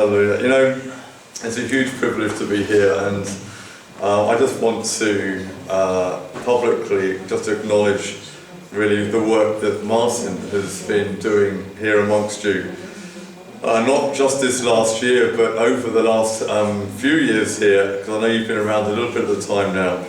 Hallelujah. You know, it's a huge privilege to be here, and I just want to publicly just acknowledge really the work that Martin has been doing here amongst you. Not just this last year, but over the last few years here, because I know you've been around a little bit of the time now.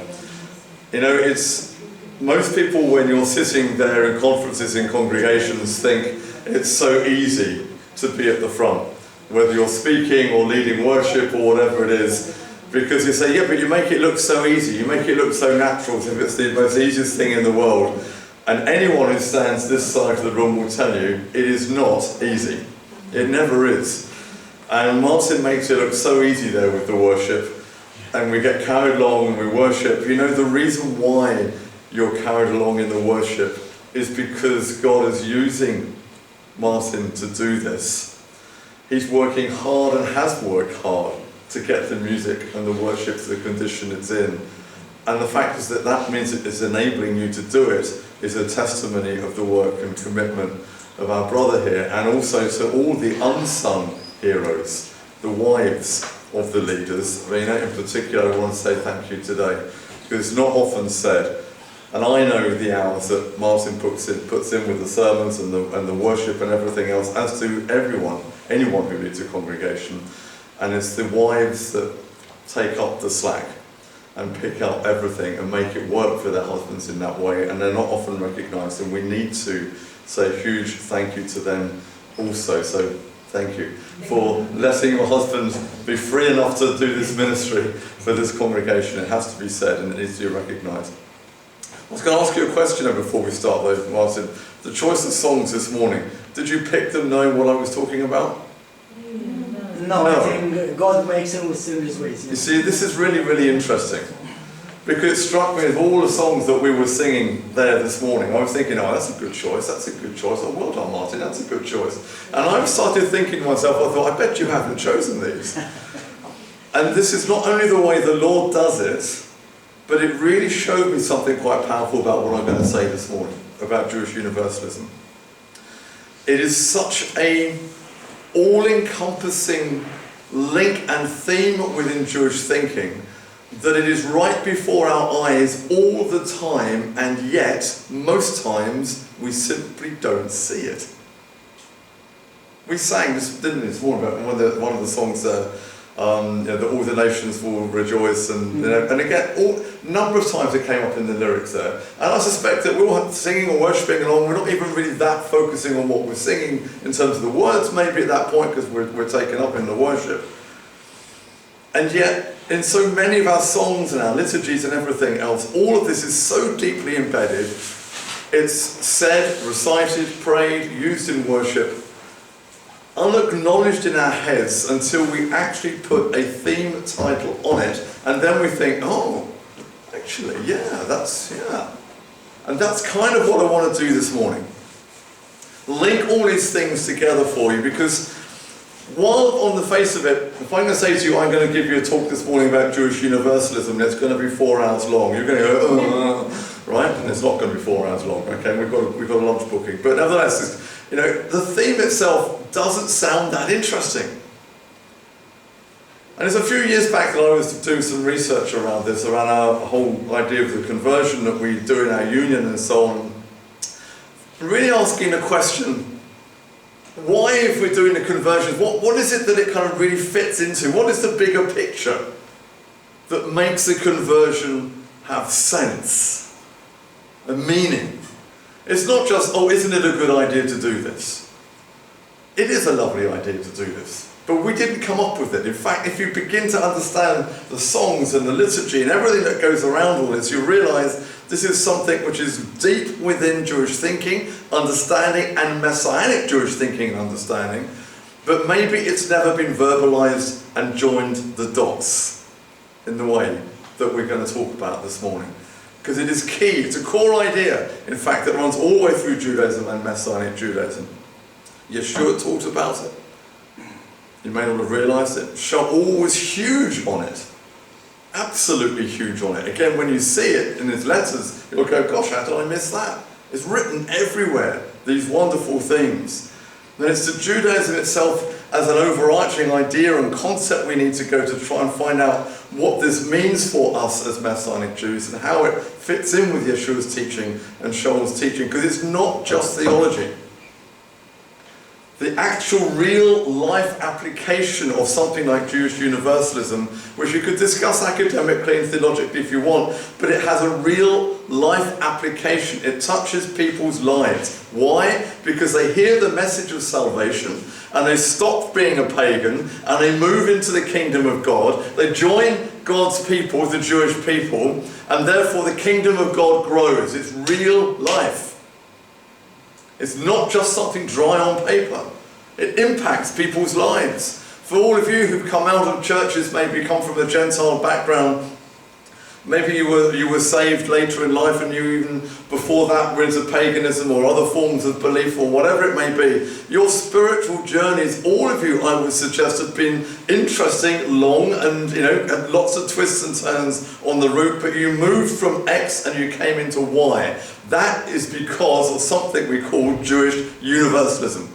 You know, it's most people when you're sitting there in conferences in congregations think it's so easy to be at the front, whether you're speaking or leading worship or whatever it is, because you say, yeah, but you make it look so easy, you make it look so natural, as if it's the most easiest thing in the world. And anyone who stands this side of the room will tell you it is not easy. It never is. And Martin makes it look so easy there with the worship, and we get carried along and we worship. You know, the reason why you're carried along in the worship is because God is using Martin to do this. He's working hard and has worked hard to get the music and the worship to the condition it's in. And the fact is that that means it is enabling you to do it is a testimony of the work and commitment of our brother here, and also to all the unsung heroes, the wives of the leaders. I mean, in particular, I want to say thank you today, because it's not often said, and I know the hours that Martin puts in with the sermons and the worship and everything else, as do anyone who leads a congregation, and it's the wives that take up the slack and pick up everything and make it work for their husbands in that way, and they're not often recognised, and we need to say a huge thank you to them also. So thank you for letting your husband be free enough to do this ministry for this congregation. It has to be said, and it needs to be recognised. I was going to ask you a question before we start though, Martin. The choice of songs this morning, did you pick them knowing what I was talking about? No, I think God makes them with serious ways. You see, this is really, really interesting, because it struck me of all the songs that we were singing there this morning. I was thinking, oh, that's a good choice, that's a good choice. Oh, well done, Martin, that's a good choice. And I started thinking to myself, I thought, I bet you haven't chosen these. And this is not only the way the Lord does it, but it really showed me something quite powerful about what I'm going to say this morning, about Jewish universalism. It is such a all-encompassing link and theme within Jewish thinking that it is right before our eyes all the time, and yet, most times, we simply don't see it. We sang this, didn't we, this morning, about one of the songs that all the nations will rejoice, and and again, a number of times it came up in the lyrics there. And I suspect that we're all singing or worshipping along, we're not even really that focusing on what we're singing in terms of the words, maybe at that point, because we're taken up in the worship. And yet, in so many of our songs and our liturgies and everything else, all of this is so deeply embedded. It's said, recited, prayed, used in worship, unacknowledged in our heads until we actually put a theme title on it, and then we think, oh, actually, yeah. And that's kind of what I want to do this morning. Link all these things together for you, because while on the face of it, if I'm going to say to you, I'm going to give you a talk this morning about Jewish universalism, and it's going to be 4 hours long, you're going to go, right? And it's not going to be 4 hours long, okay? We've got a lunch booking. But nevertheless, you know, the theme itself doesn't sound that interesting. And it's a few years back that I was doing some research around this, around our whole idea of the conversion that we do in our union and so on. Really asking the question, why, if we're doing the conversions, what is it that it kind of really fits into? What is the bigger picture that makes the conversion have sense, a meaning? It's not just, oh, isn't it a good idea to do this? It is a lovely idea to do this, but we didn't come up with it. In fact, if you begin to understand the songs and the liturgy and everything that goes around all this, you realise this is something which is deep within Jewish thinking, understanding, and Messianic Jewish thinking and understanding, but maybe it's never been verbalised and joined the dots in the way that we're going to talk about this morning. Because it is key, it's a core idea, in fact, that runs all the way through Judaism and Messianic Judaism. Yeshua talked about it. You may not have realised it. Shaul was huge on it. Absolutely huge on it. Again, when you see it in his letters, you'll go, gosh, how did I miss that? It's written everywhere, these wonderful things. And it's to Judaism itself as an overarching idea and concept we need to go to try and find out what this means for us as Messianic Jews and how it fits in with Yeshua's teaching and Shaul's teaching, because it's not just theology. The actual real life application of something like Jewish universalism, which you could discuss academically and theologically if you want, but it has a real life application. It touches people's lives. Why? Because they hear the message of salvation and they stop being a pagan and they move into the kingdom of God. They join God's people, the Jewish people, and therefore the kingdom of God grows. It's real life. It's not just something dry on paper. It impacts people's lives. For all of you who've come out of churches, maybe come from a Gentile background, maybe you were saved later in life and you even before that were into paganism or other forms of belief or whatever it may be. Your spiritual journeys, all of you, I would suggest, have been interesting, long, and had lots of twists and turns on the route, but you moved from X and you came into Y. That is because of something we call Jewish universalism.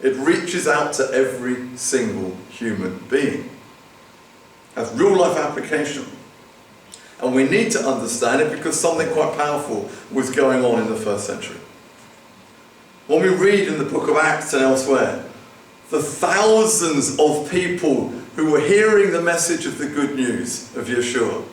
It reaches out to every single human being. It has real life application. And we need to understand it because something quite powerful was going on in the first century. When we read in the book of Acts and elsewhere, the thousands of people who were hearing the message of the good news of Yeshua,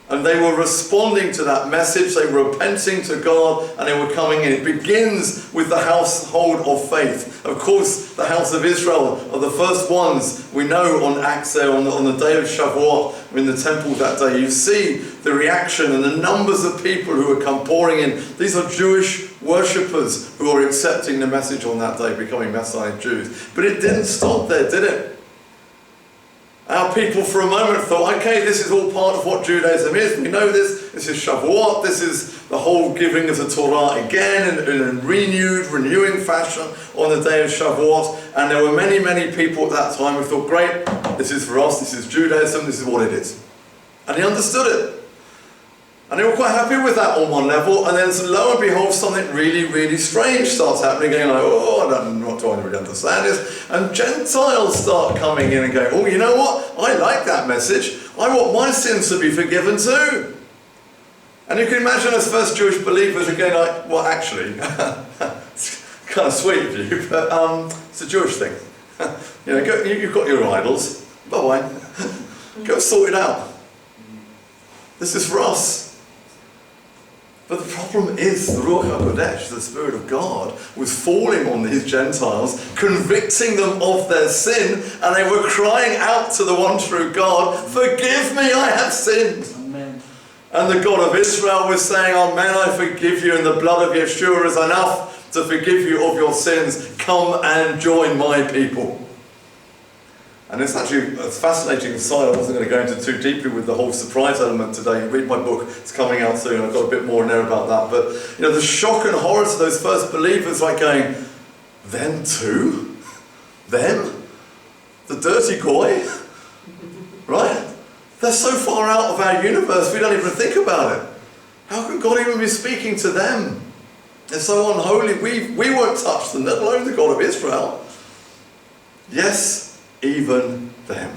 and they were responding to that message, they were repenting to God, and they were coming in. It begins with the household of faith. Of course, the house of Israel are the first ones we know on Acts there, on the day of Shavuot, in the temple that day. You see the reaction and the numbers of people who are come pouring in. These are Jewish worshippers who are accepting the message on that day, becoming Messianic Jews. But it didn't stop there, did it? Our people for a moment thought, okay, this is all part of what Judaism is. We know this. This is Shavuot. This is the whole giving of the Torah again in a renewing fashion on the day of Shavuot. And there were many, many people at that time who thought, great, this is for us. This is Judaism. This is what it is. And they understood it. And they were quite happy with that on one level. And then lo and behold, something really, really strange starts happening. Going like, oh, I'm not trying to really understand this. And Gentiles start coming in and going, oh, you know what? I like that message. I want my sins to be forgiven too. And you can imagine as first Jewish believers are going like, well, actually, it's kind of sweet of you, but it's a Jewish thing. You've got your idols. Bye-bye. Go sort it out. This is for us. But the problem is, the Ruach HaKodesh, the Spirit of God, was falling on these Gentiles, convicting them of their sin, and they were crying out to the one true God, forgive me, I have sinned. Amen. And the God of Israel was saying, amen, I forgive you, and the blood of Yeshua is enough to forgive you of your sins. Come and join my people. And it's actually a fascinating side. I wasn't going to go into too deeply with the whole surprise element today. Read my book, it's coming out soon. I've got a bit more in there about that. But the shock and horror to those first believers, like going, them too? Them? The dirty goy? Right? They're so far out of our universe, we don't even think about it. How can God even be speaking to them? They're so unholy. We won't touch them, let alone the God of Israel. Yes, even them,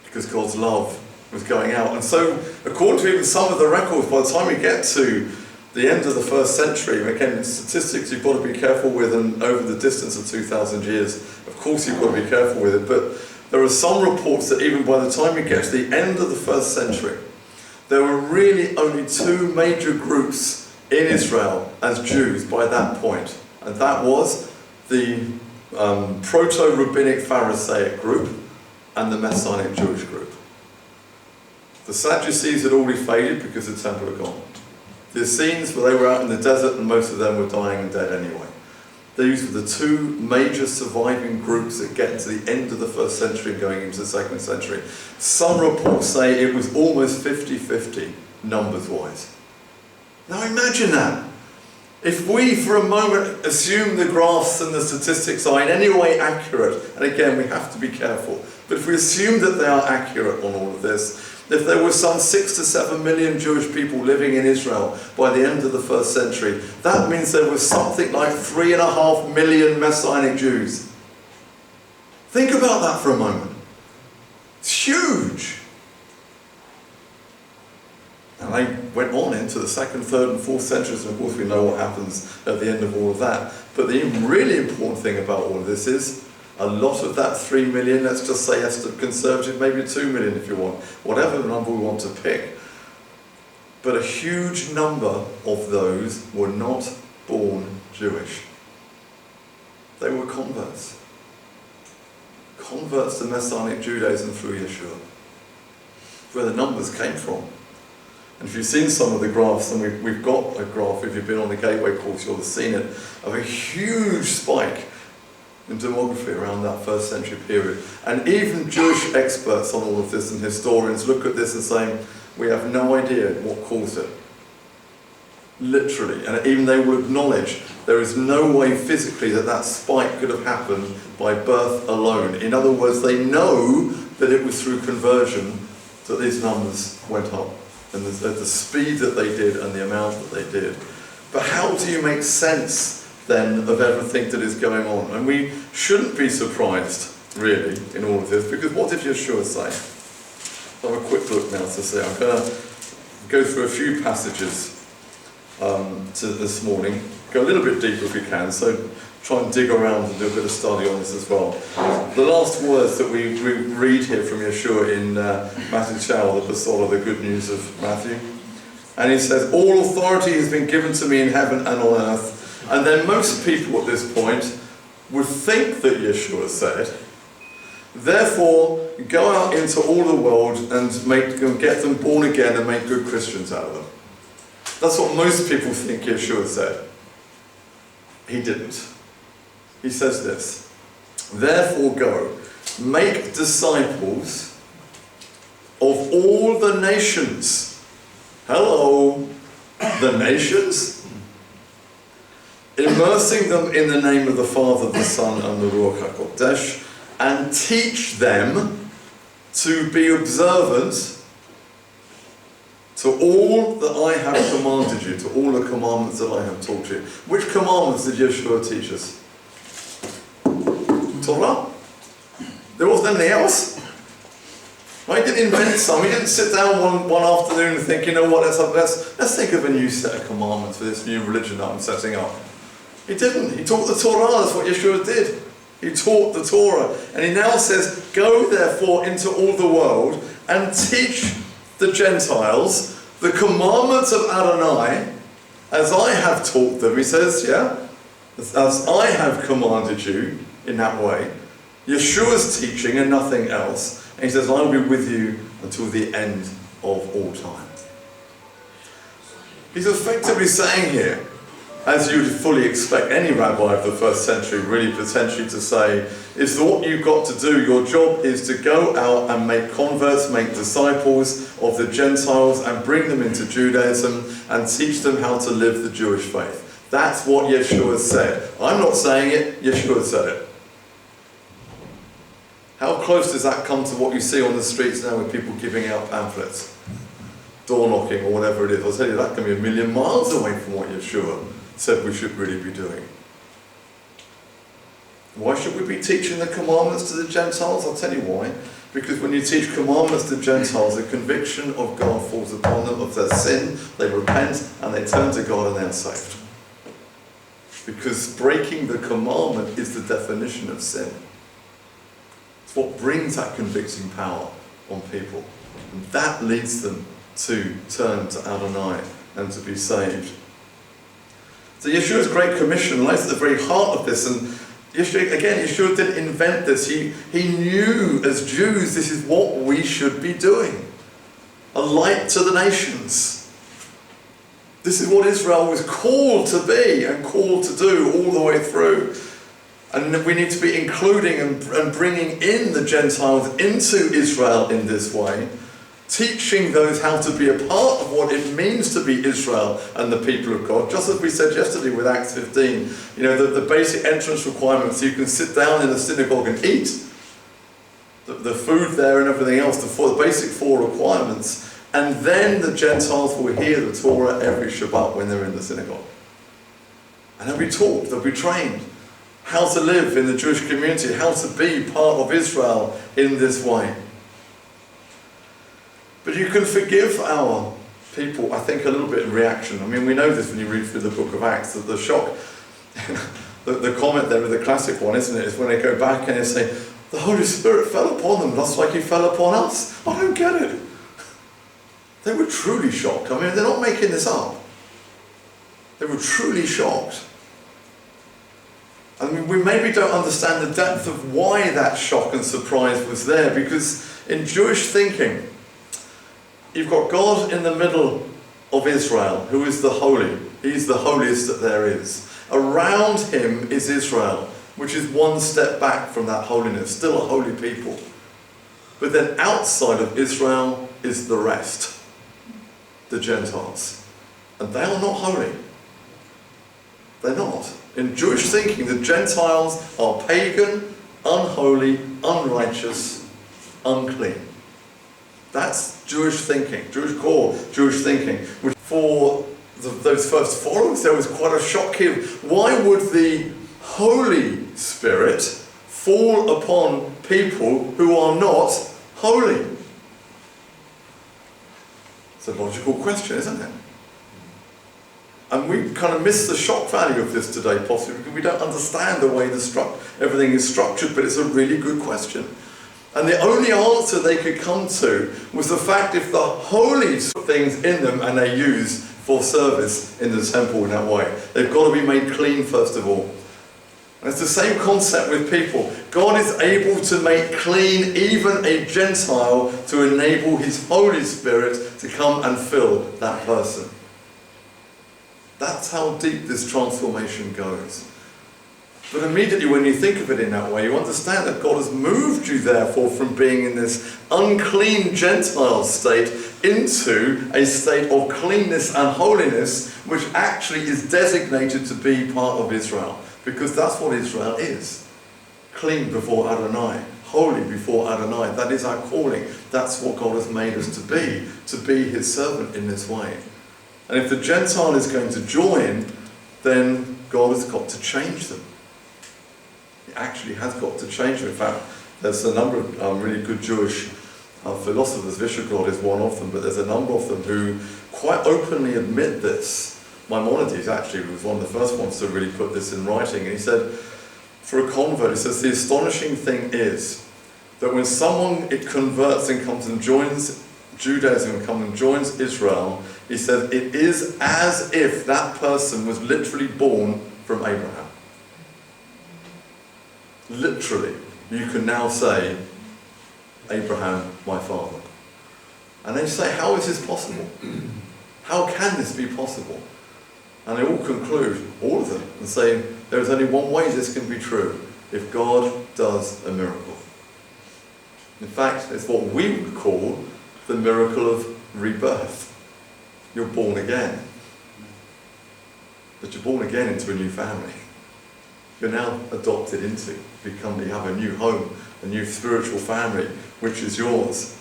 because God's love was going out. And so, according to even some of the records, by the time we get to the end of the first century, again, statistics you've got to be careful with, and over the distance of 2,000 years, of course you've got to be careful with it, but there are some reports that even by the time we get to the end of the first century, there were really only two major groups in Israel as Jews by that point, and that was the proto-rabbinic Pharisaic group and the Messianic Jewish group. The Sadducees had already faded because the temple had gone. The Essenes, well, they were out in the desert and most of them were dying and dead anyway. These were the two major surviving groups that get to the end of the first century and going into the second century. Some reports say it was almost 50-50 numbers-wise. Now imagine that. If we, for a moment, assume the graphs and the statistics are in any way accurate, and again, we have to be careful, but if we assume that they are accurate on all of this, if there were some 6 to 7 million Jewish people living in Israel by the end of the first century, that means there was something like 3.5 million Messianic Jews. Think about that for a moment. It's huge. And they went on into the 2nd, 3rd and 4th centuries, and of course we know what happens at the end of all of that. But the really important thing about all of this is a lot of that 3 million, let's just say as to conservative, maybe 2 million if you want, whatever number we want to pick. But a huge number of those were not born Jewish. They were converts. Converts to Messianic Judaism through Yeshua. Where the numbers came from. And if you've seen some of the graphs, and we've got a graph, if you've been on the Gateway course, you'll have seen it, of a huge spike in demography around that 1st century period. And even Jewish experts on all of this and historians look at this and say, we have no idea what caused it. Literally. And even they will acknowledge there is no way physically that that spike could have happened by birth alone. In other words, they know that it was through conversion that these numbers went up. And the speed that they did and the amount that they did. But how do you make sense then of everything that is going on? And we shouldn't be surprised, really, in all of this, because what did Yeshua say? I'll have a quick look now to see. I'm going to go through a few passages to this morning. Go a little bit deeper if we can, so try and dig around and do a bit of study on this as well. The last words that we read here from Yeshua in Matthew Chow, the Basola, the good news of Matthew. And he says, all authority has been given to me in heaven and on earth. And then most people at this point would think that Yeshua said, therefore, go out into all the world and get them born again and make good Christians out of them. That's what most people think Yeshua said. He didn't. He says this, therefore go, make disciples of all the nations. Hello, the nations? Immersing them in the name of the Father, the Son, and the Ruach HaKodesh, and teach them to be observant to all that I have commanded you, to all the commandments that I have taught you. Which commandments did Yeshua teach us? Torah. There wasn't anything else. He didn't invent some. He didn't sit down one afternoon and think, you know what, let's think of a new set of commandments for this new religion that I'm setting up. He didn't. He taught the Torah. That's what Yeshua did. He taught the Torah. And he now says, go therefore into all the world and teach the Gentiles the commandments of Adonai as I have taught them. He says, yeah, as I have commanded you in that way. Yeshua's teaching and nothing else. And he says, I will be with you until the end of all time. He's effectively saying here, as you would fully expect any rabbi of the 1st century really potentially to say, is that what you've got to do, your job is to go out and make converts, make disciples of the Gentiles and bring them into Judaism and teach them how to live the Jewish faith. That's what Yeshua said. I'm not saying it, Yeshua said it. How close does that come to what you see on the streets now with people giving out pamphlets? Door knocking or whatever it is. I'll tell you, that can be a million miles away from what Yeshua said we should really be doing. Why should we be teaching the commandments to the Gentiles? I'll tell you why. Because when you teach commandments to Gentiles, the conviction of God falls upon them of their sin, they repent and they turn to God and they are saved. Because breaking the commandment is the definition of sin. It's what brings that convicting power on people. And that leads them to turn to Adonai and to be saved. So Yeshua's Great Commission lies at the very heart of this. And Yeshua didn't invent this. He knew as Jews this is what we should be doing. A light to the nations. This is what Israel was called to be and called to do all the way through. And we need to be including and bringing in the Gentiles into Israel in this way. Teaching those how to be a part of what it means to be Israel and the people of God. Just as we said yesterday with Acts 15, you know, the basic entrance requirements, you can sit down in the synagogue and eat. The food there and everything else, the basic 4 requirements. And then the Gentiles will hear the Torah every Shabbat when they're in the synagogue. And they'll be taught, they'll be trained. how to live in the Jewish community, how to be part of Israel in this way. But you can forgive our people, I think, a little bit in reaction. I mean, we know this when you read through the book of Acts, that the shock, the comment there is the classic one, isn't it? Is when they go back and they say, the Holy Spirit fell upon them, just like he fell upon us. I don't get it. They were truly shocked. I mean, they're not making this up. They were truly shocked. I mean, we maybe don't understand the depth of why that shock and surprise was there, because in Jewish thinking, you've got God in the middle of Israel, who is the holy. He's the holiest that there is. Around him is Israel, which is one step back from that holiness, still a holy people. But then outside of Israel is the rest, the Gentiles. And they are not holy. They're not. In Jewish thinking, the Gentiles are pagan, unholy, unrighteous, unclean. That's Jewish thinking, Jewish core, Jewish thinking. Which for those first followers, there was quite a shock here. Why would the Holy Spirit fall upon people who are not holy? It's a logical question, isn't it? And we kind of miss the shock value of this today, possibly, because we don't understand the way everything is structured, but it's a really good question. And the only answer they could come to was the fact if the holy things in them and they use for service in the temple in that way. They've got to be made clean first of all. And it's the same concept with people. God is able to make clean even a Gentile to enable his Holy Spirit to come and fill that person. That's how deep this transformation goes. But immediately when you think of it in that way, you understand that God has moved you therefore from being in this unclean Gentile state into a state of cleanness and holiness, which actually is designated to be part of Israel. Because that's what Israel is. Clean before Adonai. Holy before Adonai. That is our calling. That's what God has made us to be his servant in this way. And if the Gentile is going to join, then God has got to change them. He actually has got to change them. In fact, there's a number of really good Jewish philosophers. Vishagod is one of them, but there's a number of them who quite openly admit this. Maimonides actually was one of the first ones to really put this in writing. And he said, for a convert, he says, the astonishing thing is that when someone converts and comes and joins Judaism and comes and joins Israel, he said, it is as if that person was literally born from Abraham. Literally, you can now say, Abraham, my father. And they say, how is this possible? How can this be possible? And they all conclude, all of them, and say, there is only one way this can be true, if God does a miracle. In fact, it's what we would call the miracle of rebirth. You're born again. But you're born again into a new family. You're now adopted into, you have a new home, a new spiritual family, which is yours.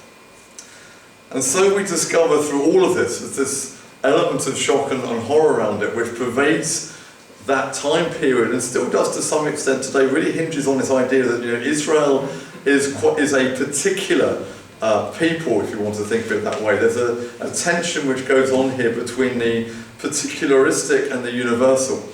And so we discover through all of this element of shock and horror around it, which pervades that time period and still does to some extent today, really hinges on this idea that Israel is a particular people, if you want to think of it that way. There's a tension which goes on here between the particularistic and the universal.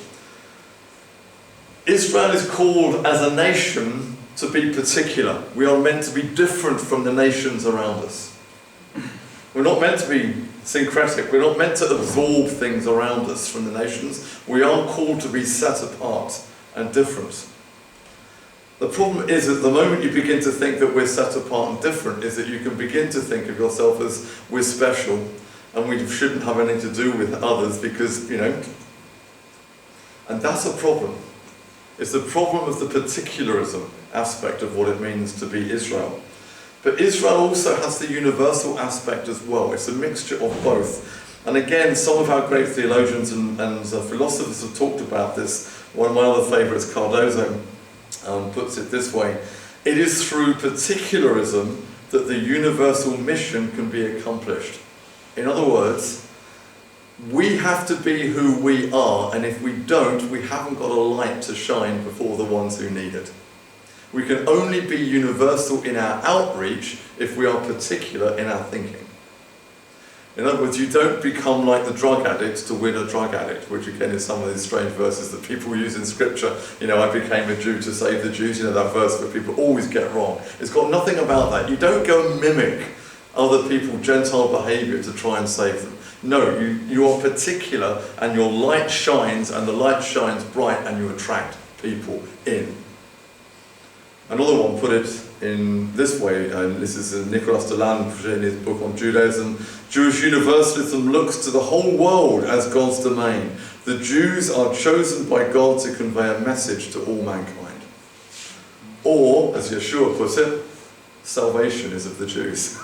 Israel is called as a nation to be particular. We are meant to be different from the nations around us. We're not meant to be syncretic. We're not meant to absorb things around us from the nations. We are called to be set apart and different. The problem is that the moment you begin to think that we're set apart and different is that you can begin to think of yourself as we're special and we shouldn't have anything to do with others because, and that's a problem. It's the problem of the particularism aspect of what it means to be Israel. But Israel also has the universal aspect as well. It's a mixture of both. And again, some of our great theologians and philosophers have talked about this. One of my other favourites, Cardozo, puts it this way. It is through particularism that the universal mission can be accomplished. In other words, We have to be who we are, and if we don't, we haven't got a light to shine before the ones who need it. We can only be universal in our outreach if we are particular in our thinking. In other words, you don't become like the drug addict to win a drug addict, which again is some of these strange verses that people use in scripture. You know, I became a Jew to save the Jews, you know, that verse that people always get wrong. It's got nothing about that. You don't go and mimic other people's Gentile behaviour to try and save them. No, you are particular, and your light shines, and the light shines bright, and you attract people in. Another one put it in this way, and this is Nicolas Deland in his book on Judaism. Jewish universalism looks to the whole world as God's domain. The Jews are chosen by God to convey a message to all mankind. Or, as Yeshua puts it, salvation is of the Jews.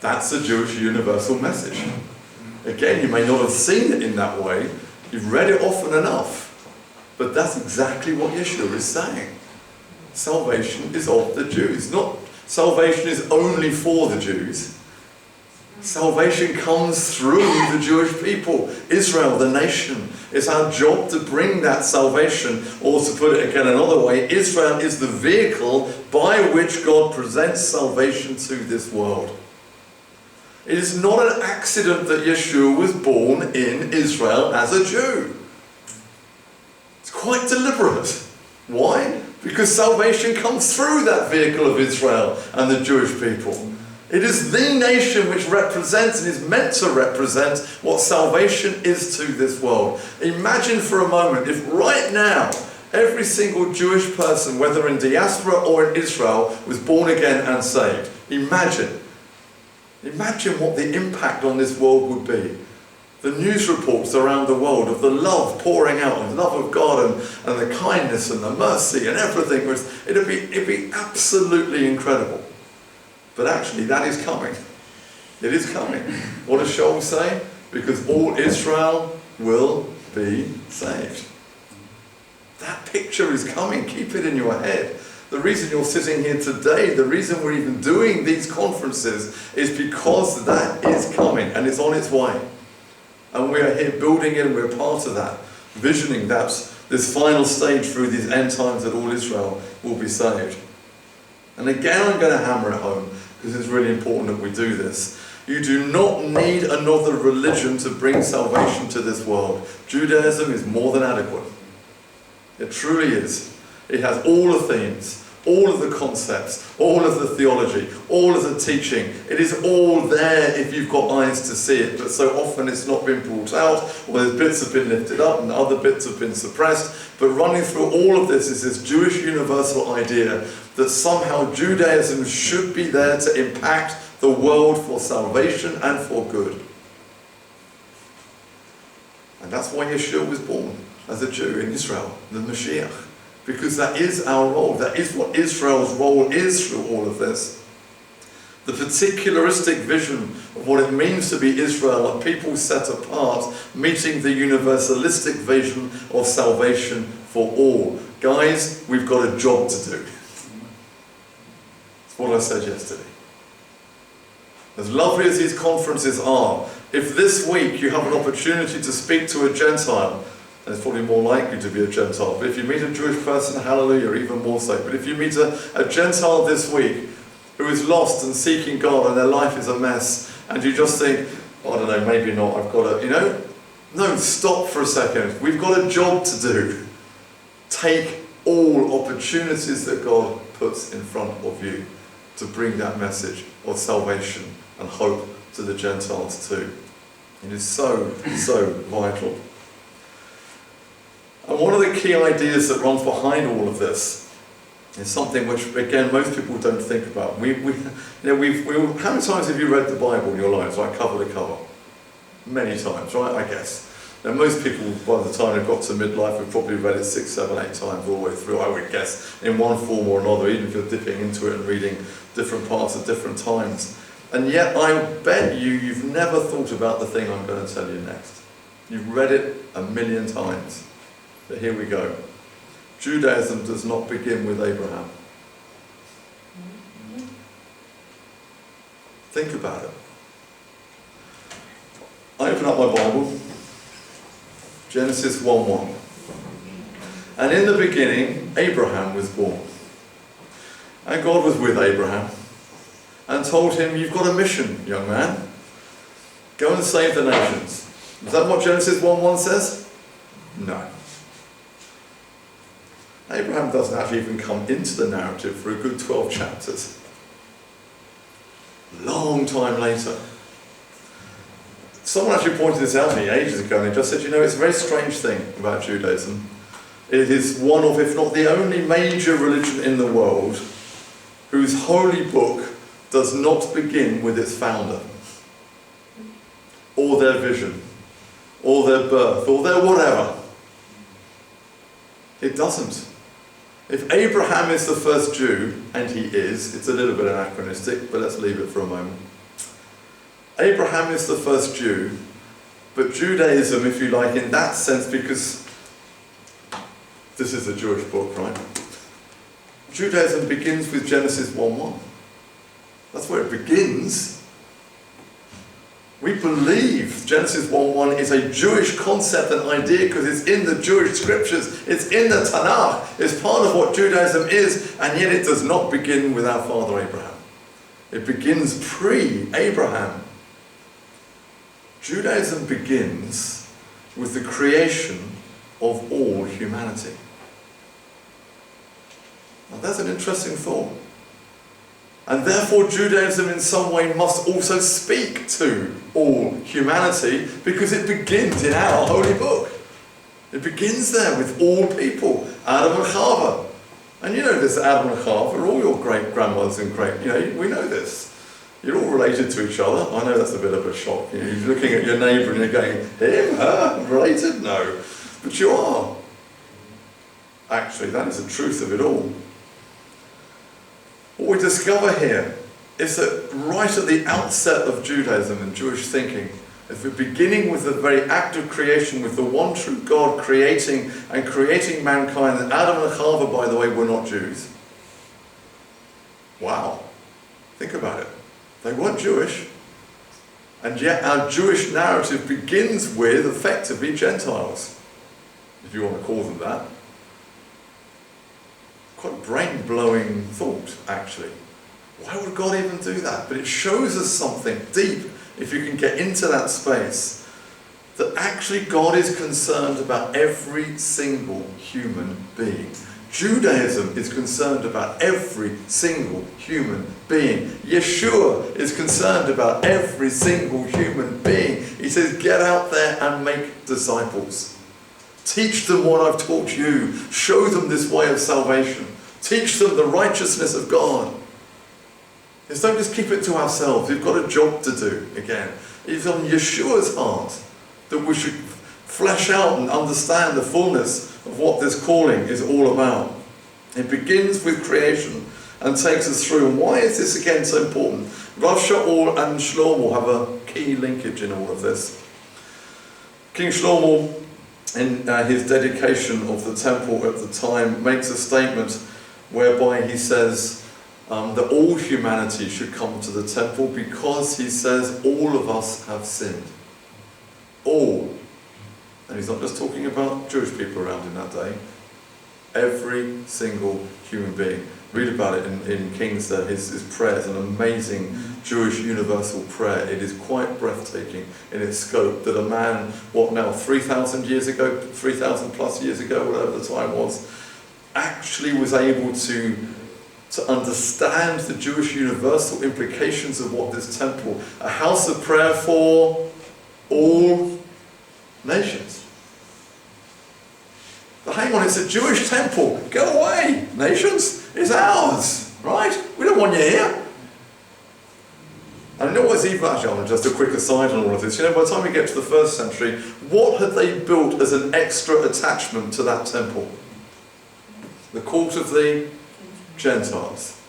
That's a Jewish universal message. Again, you may not have seen it in that way. You've read it often enough. But that's exactly what Yeshua is saying. Salvation is of the Jews. Not salvation is only for the Jews. Salvation comes through the Jewish people. Israel, the nation. It's our job to bring that salvation. Or to put it again another way, Israel is the vehicle by which God presents salvation to this world. It is not an accident that Yeshua was born in Israel as a Jew. It's quite deliberate. Why? Because salvation comes through that vehicle of Israel and the Jewish people. It is the nation which represents and is meant to represent what salvation is to this world. Imagine for a moment if right now every single Jewish person, whether in diaspora or in Israel, was born again and saved. Imagine what the impact on this world would be. The news reports around the world of the love pouring out, and the love of God and the kindness and the mercy and everything. It'd be absolutely incredible. But actually that is coming. It is coming. What does Shaul say? Because all Israel will be saved. That picture is coming. Keep it in your head. The reason you're sitting here today, the reason we're even doing these conferences is because that is coming and it's on its way. And we are here building it, and we're part of that, visioning that this final stage through these end times that all Israel will be saved. And again, I'm going to hammer it home because it's really important that we do this. You do not need another religion to bring salvation to this world. Judaism is more than adequate. It truly is. It has all the themes, all of the concepts, all of the theology, all of the teaching. It is all there if you've got eyes to see it, but so often it's not been brought out, or there's bits have been lifted up and other bits have been suppressed. But running through all of this is this Jewish universal idea that somehow Judaism should be there to impact the world for salvation and for good. And that's why Yeshua was born as a Jew in Israel, the Mashiach. Because that is our role. That is what Israel's role is through all of this. The particularistic vision of what it means to be Israel, a people set apart, meeting the universalistic vision of salvation for all. Guys, we've got a job to do. That's what I said yesterday. As lovely as these conferences are, if this week you have an opportunity to speak to a Gentile, and it's probably more likely to be a Gentile. But if you meet a Jewish person, hallelujah, even more so. But if you meet a Gentile this week who is lost and seeking God and their life is a mess, and you just think, oh, I don't know, maybe not, I've got to, no, stop for a second. We've got a job to do. Take all opportunities that God puts in front of you to bring that message of salvation and hope to the Gentiles too. It is so, so vital. And one of the key ideas that runs behind all of this is something which, again, most people don't think about. How many times have you read the Bible in your lives, right, cover to cover? Many times, right, I guess. Now, most people, by the time they've got to midlife, have probably read it 6, 7, 8 times all the way through, I would guess, in one form or another, even if you're dipping into it and reading different parts at different times. And yet, I bet you've never thought about the thing I'm going to tell you next. You've read it a million times. But here we go. Judaism does not begin with Abraham. Think about it. I open up my Bible, Genesis 1:1. And in the beginning, Abraham was born. And God was with Abraham and told him, you've got a mission, young man. Go and save the nations. Is that what Genesis 1:1 says? No. Abraham doesn't actually even come into the narrative for a good 12 chapters. Long time later. Someone actually pointed this out to me ages ago, and they just said, you know, it's a very strange thing about Judaism. It is one of, if not the only major religion in the world whose holy book does not begin with its founder, or their vision, or their birth, or their whatever. It doesn't. If Abraham is the first Jew, and he is, it's a little bit anachronistic, but let's leave it for a moment. Abraham is the first Jew, but Judaism, if you like, in that sense, because this is a Jewish book, right? Judaism begins with Genesis 1:1. That's where it begins. We believe Genesis 1:1 is a Jewish concept and idea because it's in the Jewish scriptures, it's in the Tanakh, it's part of what Judaism is, and yet it does not begin with our father Abraham. It begins pre-Abraham. Judaism begins with the creation of all humanity. Now that's an interesting thought. And therefore Judaism in some way must also speak to all humanity because it begins in our holy book. It begins there with all people, Adam and Chava. And you know this, Adam and Chava are all your great-grandmothers and we know this. You're all related to each other. I know that's a bit of a shock. You're looking at your neighbour and you're going, him, her, related? No. But you are. Actually, that is the truth of it all. What we discover here is that right at the outset of Judaism and Jewish thinking, at the beginning with the very act of creation, with the one true God creating mankind, and Adam and Chava, by the way, were not Jews. Wow. Think about it. They weren't Jewish, and yet our Jewish narrative begins with, effectively, Gentiles, if you want to call them that. Quite a brain-blowing thought, actually. Why would God even do that? But it shows us something deep, if you can get into that space, that actually God is concerned about every single human being. Judaism is concerned about every single human being. Yeshua is concerned about every single human being. He says, get out there and make disciples. Teach them what I've taught you. Show them this way of salvation. Teach them the righteousness of God. Just don't just keep it to ourselves. We've got a job to do again. It's on Yeshua's heart that we should flesh out and understand the fullness of what this calling is all about. It begins with creation and takes us through. And why is this again so important? Rav Shaul and Shlomo have a key linkage in all of this. King Shlomo, in his dedication of the temple at the time, makes a statement whereby he says that all humanity should come to the temple because, he says, all of us have sinned. All. And he's not just talking about Jewish people around in that day. Every single human being. Read about it in Kings there. His prayer is an amazing Jewish universal prayer. It is quite breathtaking in its scope that a man, 3,000 years ago, 3,000 plus years ago, whatever the time was, actually was able to understand the Jewish universal implications of what this temple, a house of prayer for all nations. But hang on, it's a Jewish temple. Go away, nations. It's ours, right? We don't want you here. And you know what's even, actually, just a quick aside on all of this. You know, by the time we get to the 1st century, what had they built as an extra attachment to that temple? The court of the Gentiles.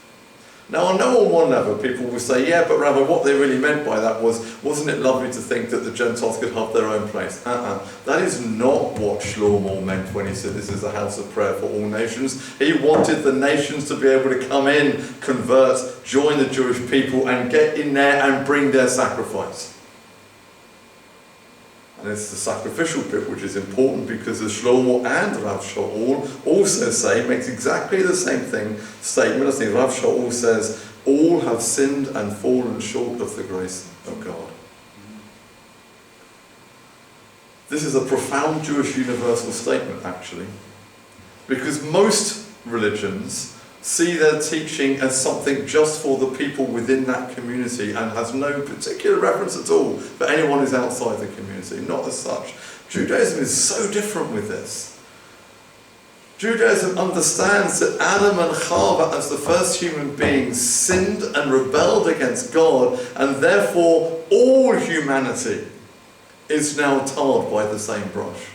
Now, I know on one level people will say, yeah, but Rabbi, what they really meant by that wasn't it lovely to think that the Gentiles could have their own place? That is not what Shlomo meant when he said this is a house of prayer for all nations. He wanted the nations to be able to come in, convert, join the Jewish people, and get in there and bring their sacrifice. And it's the sacrificial bit which is important, because the Shlomo and Rav Shaul also say, makes exactly the same statement. I think Rav Shaul says, all have sinned and fallen short of the grace of God. This is a profound Jewish universal statement, actually, because most religions see their teaching as something just for the people within that community and has no particular reference at all for anyone who's outside the community, not as such. Judaism is so different with this. Judaism understands that Adam and Chava, as the first human beings, sinned and rebelled against God, and therefore all humanity is now tarred by the same brush.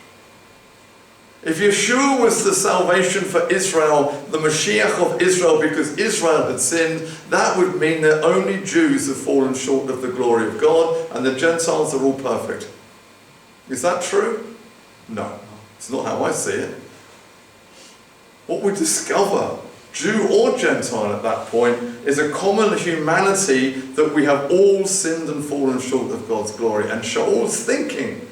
If Yeshua was the salvation for Israel, the Mashiach of Israel, because Israel had sinned, that would mean that only Jews have fallen short of the glory of God and the Gentiles are all perfect. Is that true? No. It's not how I see it. What we discover, Jew or Gentile at that point, is a common humanity that we have all sinned and fallen short of God's glory. And Shaul's thinking,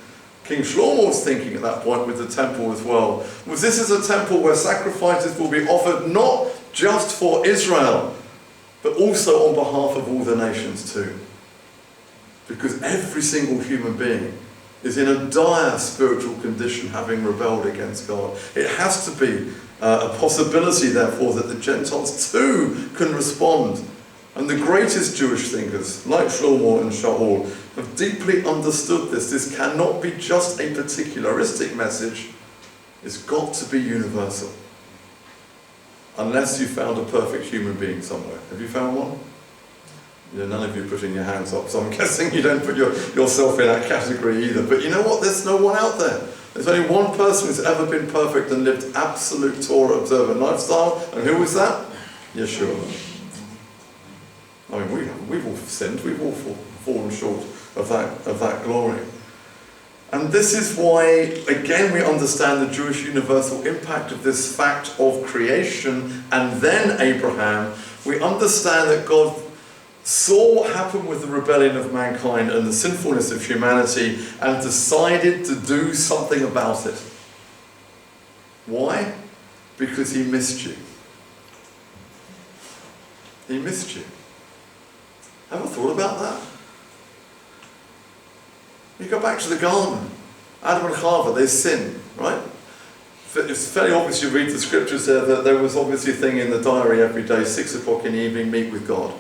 King Shlomo's thinking at that point with the temple as well, was this is a temple where sacrifices will be offered not just for Israel, but also on behalf of all the nations too. Because every single human being is in a dire spiritual condition, having rebelled against God. It has to be a possibility, therefore, that the Gentiles too can respond. And the greatest Jewish thinkers, like Shlomo and Shaul, have deeply understood this. This cannot be just a particularistic message. It's got to be universal. Unless you found a perfect human being somewhere. Have you found one? Yeah, none of you putting your hands up, so I'm guessing you don't put yourself in that category either. But you know what? There's no one out there. There's only one person who's ever been perfect and lived absolute Torah observant lifestyle. And who was that? Yeshua. I mean, we've all sinned, we've all fallen short of that glory. And this is why, again, we understand the Jewish universal impact of this fact of creation and then Abraham. We understand that God saw what happened with the rebellion of mankind and the sinfulness of humanity and decided to do something about it. Why? Because he missed you. He missed you. Ever thought about that? You go back to the garden. Adam and Chava, they sin, right? It's fairly obvious, you read the scriptures there, that there was obviously a thing in the diary every day, 6 o'clock in the evening, meet with God,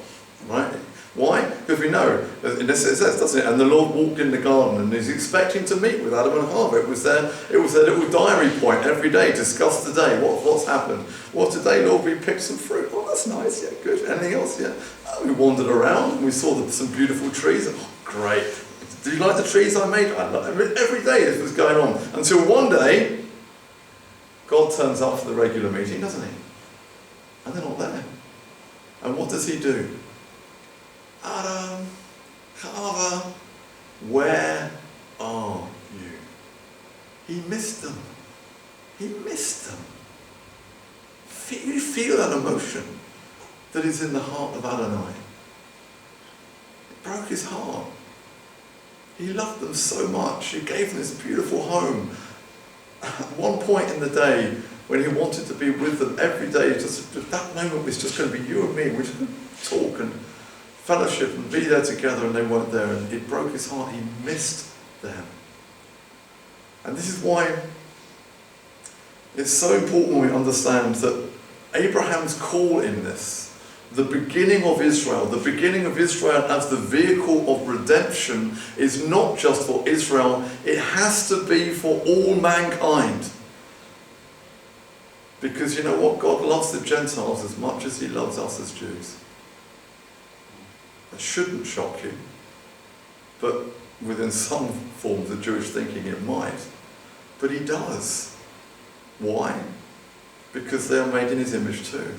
right? Why? Because we know, and it says, doesn't it? And the Lord walked in the garden and he's expecting to meet with Adam and Chava. It was their little diary point every day, discuss the day, what's happened. Well, today, Lord, we picked some fruit. Oh, that's nice, yeah, good. Anything else? Yeah. We wandered around and we saw some beautiful trees. Oh, great. Do you like the trees I made? I love it. Every day this was going on. Until one day, God turns up for the regular meeting, doesn't he? And they're not there. And what does he do? Adam, Chava, where are you? He missed them. He missed them. You feel that emotion that is in the heart of Adonai. It broke his heart. He loved them so much. He gave them this beautiful home. At one point in the day, when he wanted to be with them every day, just that moment was just going to be you and me. We're just going to talk and fellowship and be there together, and they weren't there, and it broke his heart. He missed them. And this is why it's so important when we understand that Abraham's call in this, the beginning of Israel as the vehicle of redemption, is not just for Israel, it has to be for all mankind. Because you know what? God loves the Gentiles as much as he loves us as Jews. That shouldn't shock you, but within some forms of Jewish thinking it might. But he does. Why? Because they are made in his image too.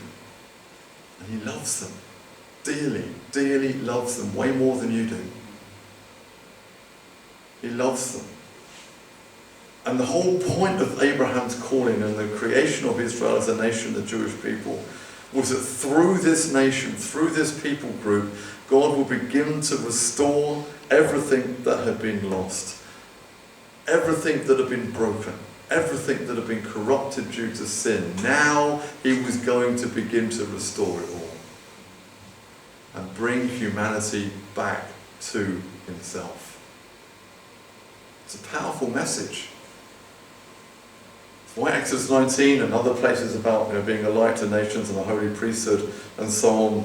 And he loves them. Dearly, dearly loves them, way more than you do. He loves them. And the whole point of Abraham's calling and the creation of Israel as a nation, the Jewish people, was that through this nation, through this people group, God will begin to restore everything that had been lost. everything that had been broken, everything that had been corrupted due to sin. Now he was going to begin to restore it all and bring humanity back to himself. It's a powerful message. It's why Exodus 19 and other places about being a light to nations and a holy priesthood and so on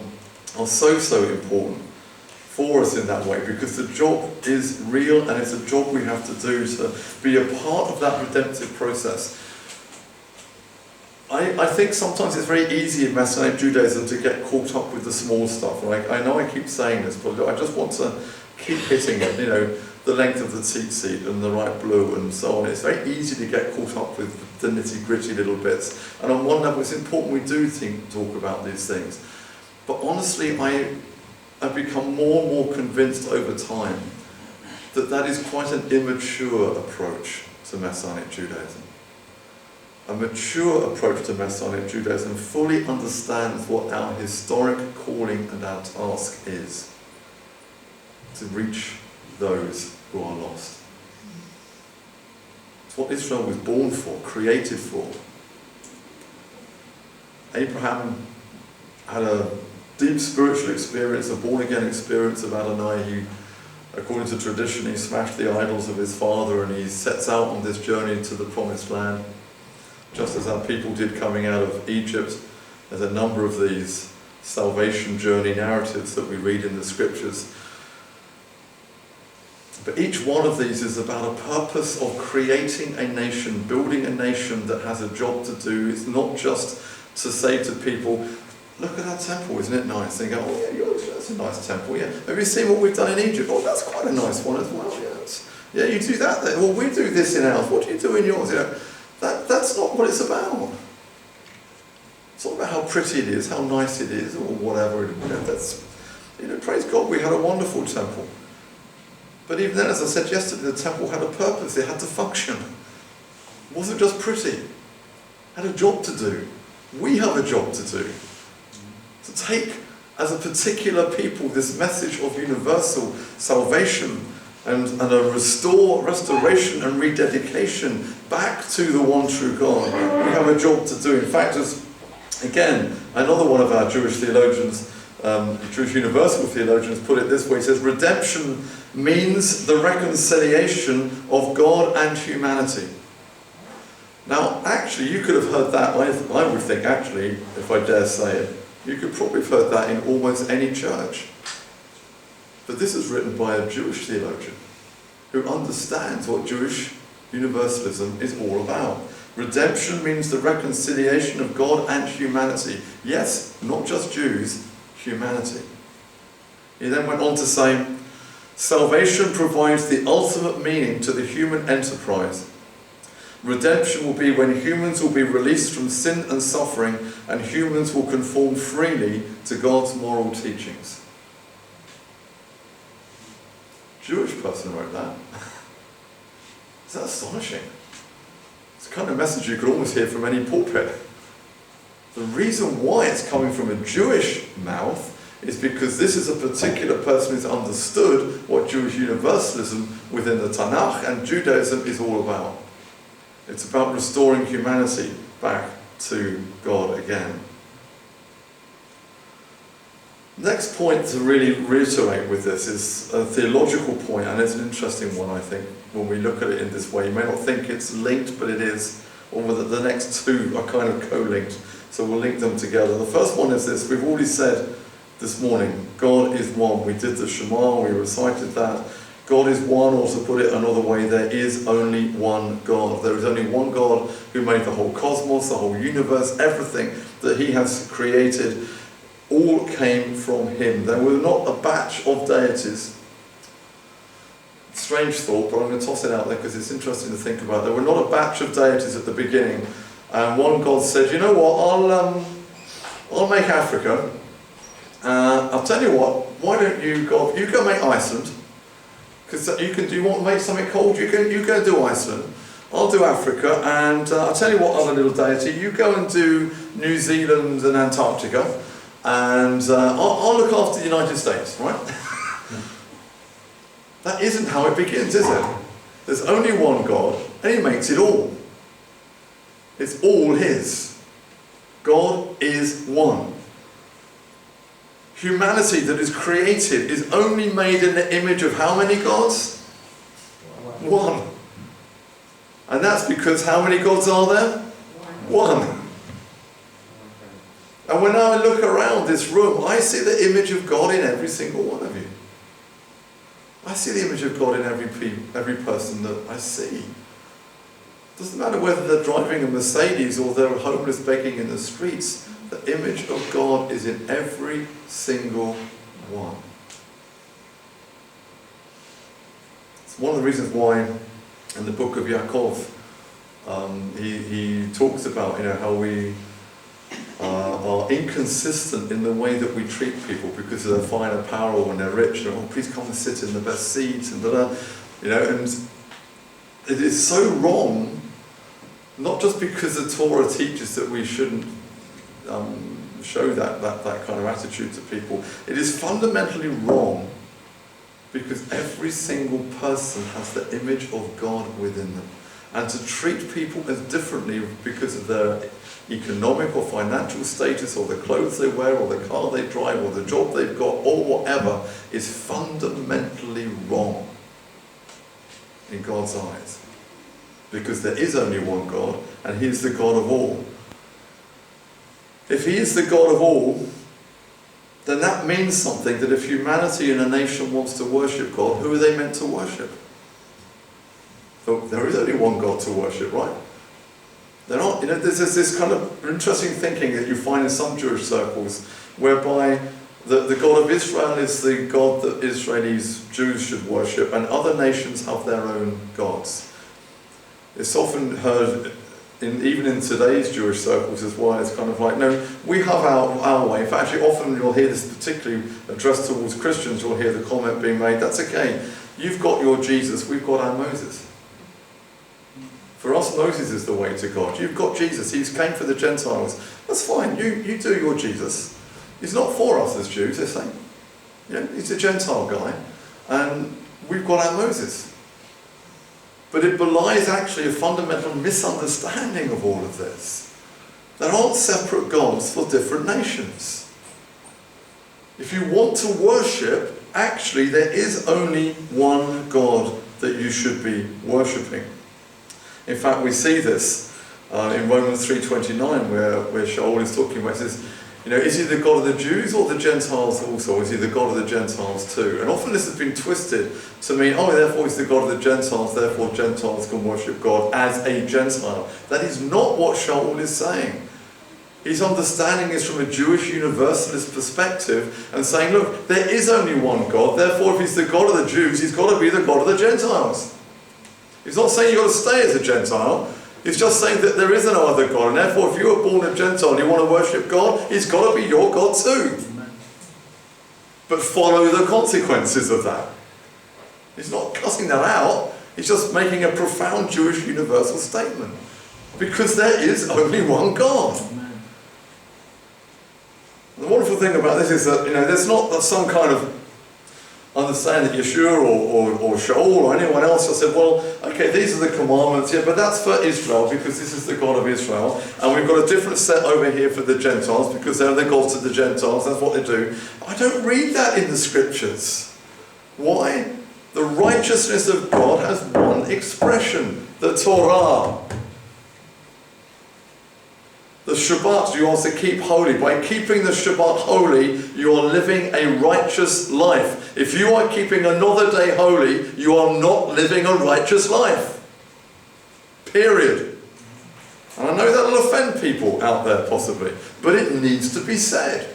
are so important for us in that way, because the job is real and it's a job we have to do to be a part of that redemptive process. I think sometimes it's very easy in Messianic Judaism to get caught up with the small stuff. Right? I know I keep saying this, but I just want to keep hitting it, the length of the tzitzit and the right blue and so on. It's very easy to get caught up with the nitty-gritty little bits. And on one level, it's important we do talk about these things. But honestly, I've become more and more convinced over time that is quite an immature approach to Messianic Judaism. A mature approach to Messianic Judaism fully understands what our historic calling and our task is: to reach those who are lost. It's what Israel was born for, created for. Abraham had a deep spiritual experience, a born-again experience of Adonai. He, according to tradition, he smashed the idols of his father and he sets out on this journey to the promised land. Just as our people did coming out of Egypt, there's a number of these salvation journey narratives that we read in the scriptures. But each one of these is about a purpose of creating a nation, building a nation that has a job to do. It's not just to say to people, look at our temple, isn't it nice? And they go, oh yeah, that's a nice temple, yeah. Have you seen what we've done in Egypt? Oh, that's quite a nice one as well, yes. Yeah, you do that then. Well, we do this in ours. What do you do in yours? That's not what it's about. It's not about how pretty it is, how nice it is, or whatever. Praise God, we had a wonderful temple. But even then, as I said yesterday, the temple had a purpose. It had to function. It wasn't just pretty. It had a job to do. We have a job to do. To take, as a particular people, this message of universal salvation and a restoration and rededication back to the one true God. We have a job to do. In fact, as again, another one of our Jewish theologians, Jewish universal theologians, put it this way. He says, redemption means the reconciliation of God and humanity. Now, actually, you could have heard that, I would think, actually, if I dare say it, you could probably have heard that in almost any church. But this is written by a Jewish theologian who understands what Jewish universalism is all about. Redemption means the reconciliation of God and humanity. Yes, not just Jews, humanity. He then went on to say, salvation provides the ultimate meaning to the human enterprise. Redemption will be when humans will be released from sin and suffering, and humans will conform freely to God's moral teachings. Jewish person wrote that. Is that astonishing? It's the kind of message you could almost hear from any pulpit. The reason why it's coming from a Jewish mouth is because this is a particular person who's understood what Jewish universalism within the Tanakh and Judaism is all about. It's about restoring humanity back to God again. Next point to really reiterate with this is a theological point, and it's an interesting one, I think, when we look at it in this way. You may not think it's linked, but it is. Or whether the next two are kind of co-linked, so we'll link them together. The first one is this. We've already said this morning, God is one. We did the Shema, we recited that. God is one, or to put it another way, there is only one God. There is only one God who made the whole cosmos, the whole universe, everything that he has created. All came from him. There were not a batch of deities. Strange thought, but I'm going to toss it out there because it's interesting to think about. There were not a batch of deities at the beginning. And one God said, you know what, I'll make Africa. I'll tell you what, why don't you go make Iceland? Because you want to make something cold, you go do Iceland. I'll do Africa, and I'll tell you what other little deity, you go and do New Zealand and Antarctica. And I'll look after the United States, right? That isn't how it begins, is it? There's only one God, and he makes it all. It's all his. God is one. Humanity that is created is only made in the image of how many gods? One. And that's because how many gods are there? One. And when I look around this room, I see the image of God in every single one of you. I see the image of God in every person that I see. It doesn't matter whether they're driving a Mercedes or they're homeless begging in the streets. The image of God is in every single one. It's one of the reasons why in the book of Yaakov, he talks about how we are inconsistent in the way that we treat people because of their fine apparel when they're rich. And, please come and sit in the best seats and and it is so wrong, not just because the Torah teaches that we shouldn't show that kind of attitude to people. It is fundamentally wrong because every single person has the image of God within them. And to treat people as differently because of their economic or financial status or the clothes they wear or the car they drive or the job they've got or whatever is fundamentally wrong in God's eyes. Because there is only one God and he is the God of all. If he is the God of all, then that means something, that if humanity in a nation wants to worship God, who are they meant to worship? So there is only one God to worship, right? They're not, there's this kind of interesting thinking that you find in some Jewish circles, whereby the God of Israel is the God that Israelis, Jews should worship, and other nations have their own gods. It's often heard, even in today's Jewish circles as well, it's kind of like, no, we have our way. In fact, actually, often you'll hear this particularly addressed towards Christians, you'll hear the comment being made, that's okay, you've got your Jesus, we've got our Moses. For us, Moses is the way to God. You've got Jesus. He came for the Gentiles. That's fine. You do your Jesus. He's not for us as Jews, they're saying. He's a Gentile guy. And we've got our Moses. But it belies actually a fundamental misunderstanding of all of this. There aren't separate gods for different nations. If you want to worship, actually there is only one God that you should be worshipping. In fact, we see this in Romans 3:29, where Shaul is talking about, it says, is he the God of the Jews or the Gentiles also? Is he the God of the Gentiles too? And often this has been twisted to mean, therefore he's the God of the Gentiles, therefore Gentiles can worship God as a Gentile. That is not what Shaul is saying. He's understanding this from a Jewish universalist perspective and saying, look, there is only one God, therefore if he's the God of the Jews, he's got to be the God of the Gentiles. He's not saying you've got to stay as a Gentile. He's just saying that there is no other God. And therefore, if you were born a Gentile and you want to worship God, he's got to be your God too. But follow the consequences of that. He's not cussing that out. He's just making a profound Jewish universal statement. Because there is only one God. The wonderful thing about this is that, there's not some kind of understand that Yeshua or Shaul or anyone else has said, well, okay, these are the commandments, but that's for Israel because this is the God of Israel, and we've got a different set over here for the Gentiles because they're the gods of the Gentiles, that's what they do. I don't read that in the scriptures. Why? The righteousness of God has one expression, the Torah. The Shabbat you are to keep holy. By keeping the Shabbat holy, you are living a righteous life. If you are keeping another day holy, you are not living a righteous life. Period. And I know that will offend people out there possibly, but it needs to be said.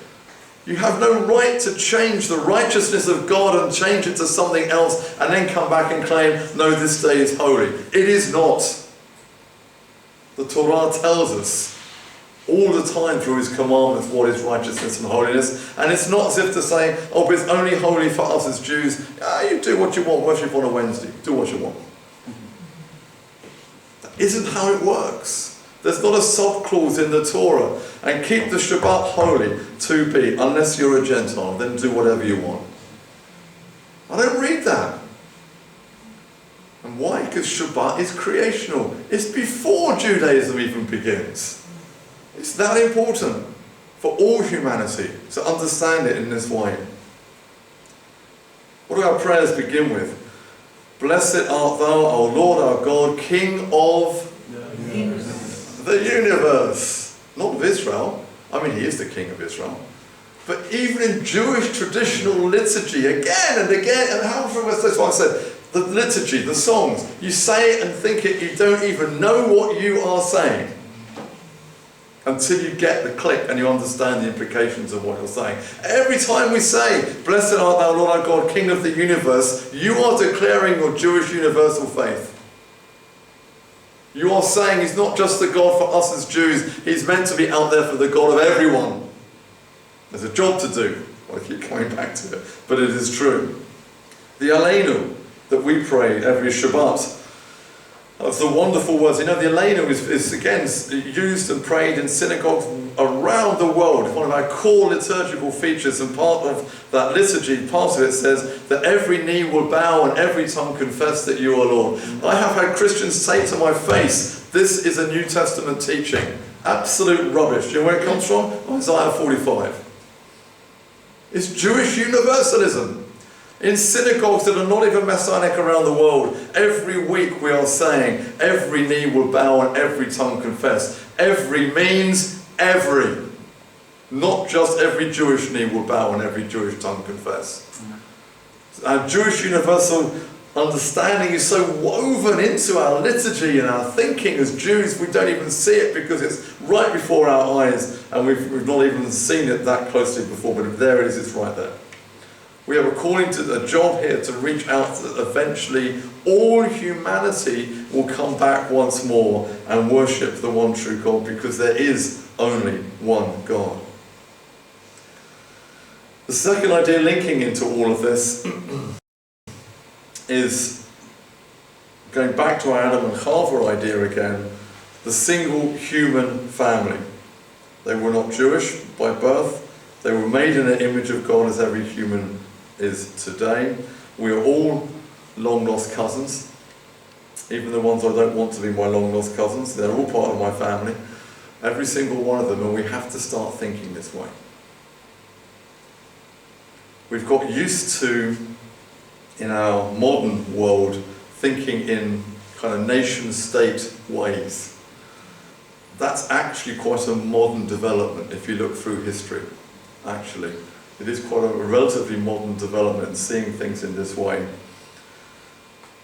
You have no right to change the righteousness of God and change it to something else and then come back and claim, no, this day is holy. It is not. The Torah tells us all the time through his commandments what is righteousness and holiness, and it's not as if to say, but it's only holy for us as Jews. You do what you want, worship on a Wednesday, do what you want. That isn't how it works. There's not a sub-clause in the Torah, and keep the Shabbat holy to be, unless you're a Gentile, then do whatever you want. I don't read that. And why? because Shabbat is creational. It's before Judaism even begins. It's that important for all humanity to understand it in this way. What do our prayers begin with? Blessed art thou, O Lord our God, King of the universe. Not of Israel. I mean, he is the King of Israel. But even in Jewish traditional liturgy, again and again, and how often was this what I said? The liturgy, the songs, you say it and think it, you don't even know what you are saying until you get the click and you understand the implications of what you're saying. Every time we say, Blessed art thou, Lord our God, King of the universe, you are declaring your Jewish universal faith. You are saying he's not just the God for us as Jews, he's meant to be out there for the God of everyone. There's a job to do. I keep coming back to it, but it is true. The Aleinu that we pray every Shabbat, of the wonderful words. You know, the Aleinu is again used and prayed in synagogues around the world. It's one of our core liturgical features, and part of that liturgy, part of it says that every knee will bow and every tongue confess that you are Lord. I have had Christians say to my face, this is a New Testament teaching. Absolute rubbish. Do you know where it comes from? Isaiah 45. It's Jewish universalism. In synagogues that are not even Messianic around the world, every week we are saying, every knee will bow and every tongue confess. Every means every. Not just every Jewish knee will bow and every Jewish tongue confess. Our Jewish universal understanding is so woven into our liturgy and our thinking as Jews, we don't even see it because it's right before our eyes and we've not even seen it that closely before, but there it is, it's right there. We are calling to a job here to reach out so that eventually all humanity will come back once more and worship the one true God, because there is only one God. The second idea linking into all of this is going back to our Adam and Chava idea again, the single human family. They were not Jewish by birth. They were made in the image of God as every human is today. We are all long lost cousins, even the ones I don't want to be my long lost cousins. They're all part of my family, every single one of them, and we have to start thinking this way. We've got used to, in our modern world, thinking in kind of nation-state ways. That's actually quite a modern development if you look through history, actually. It is quite a relatively modern development, seeing things in this way.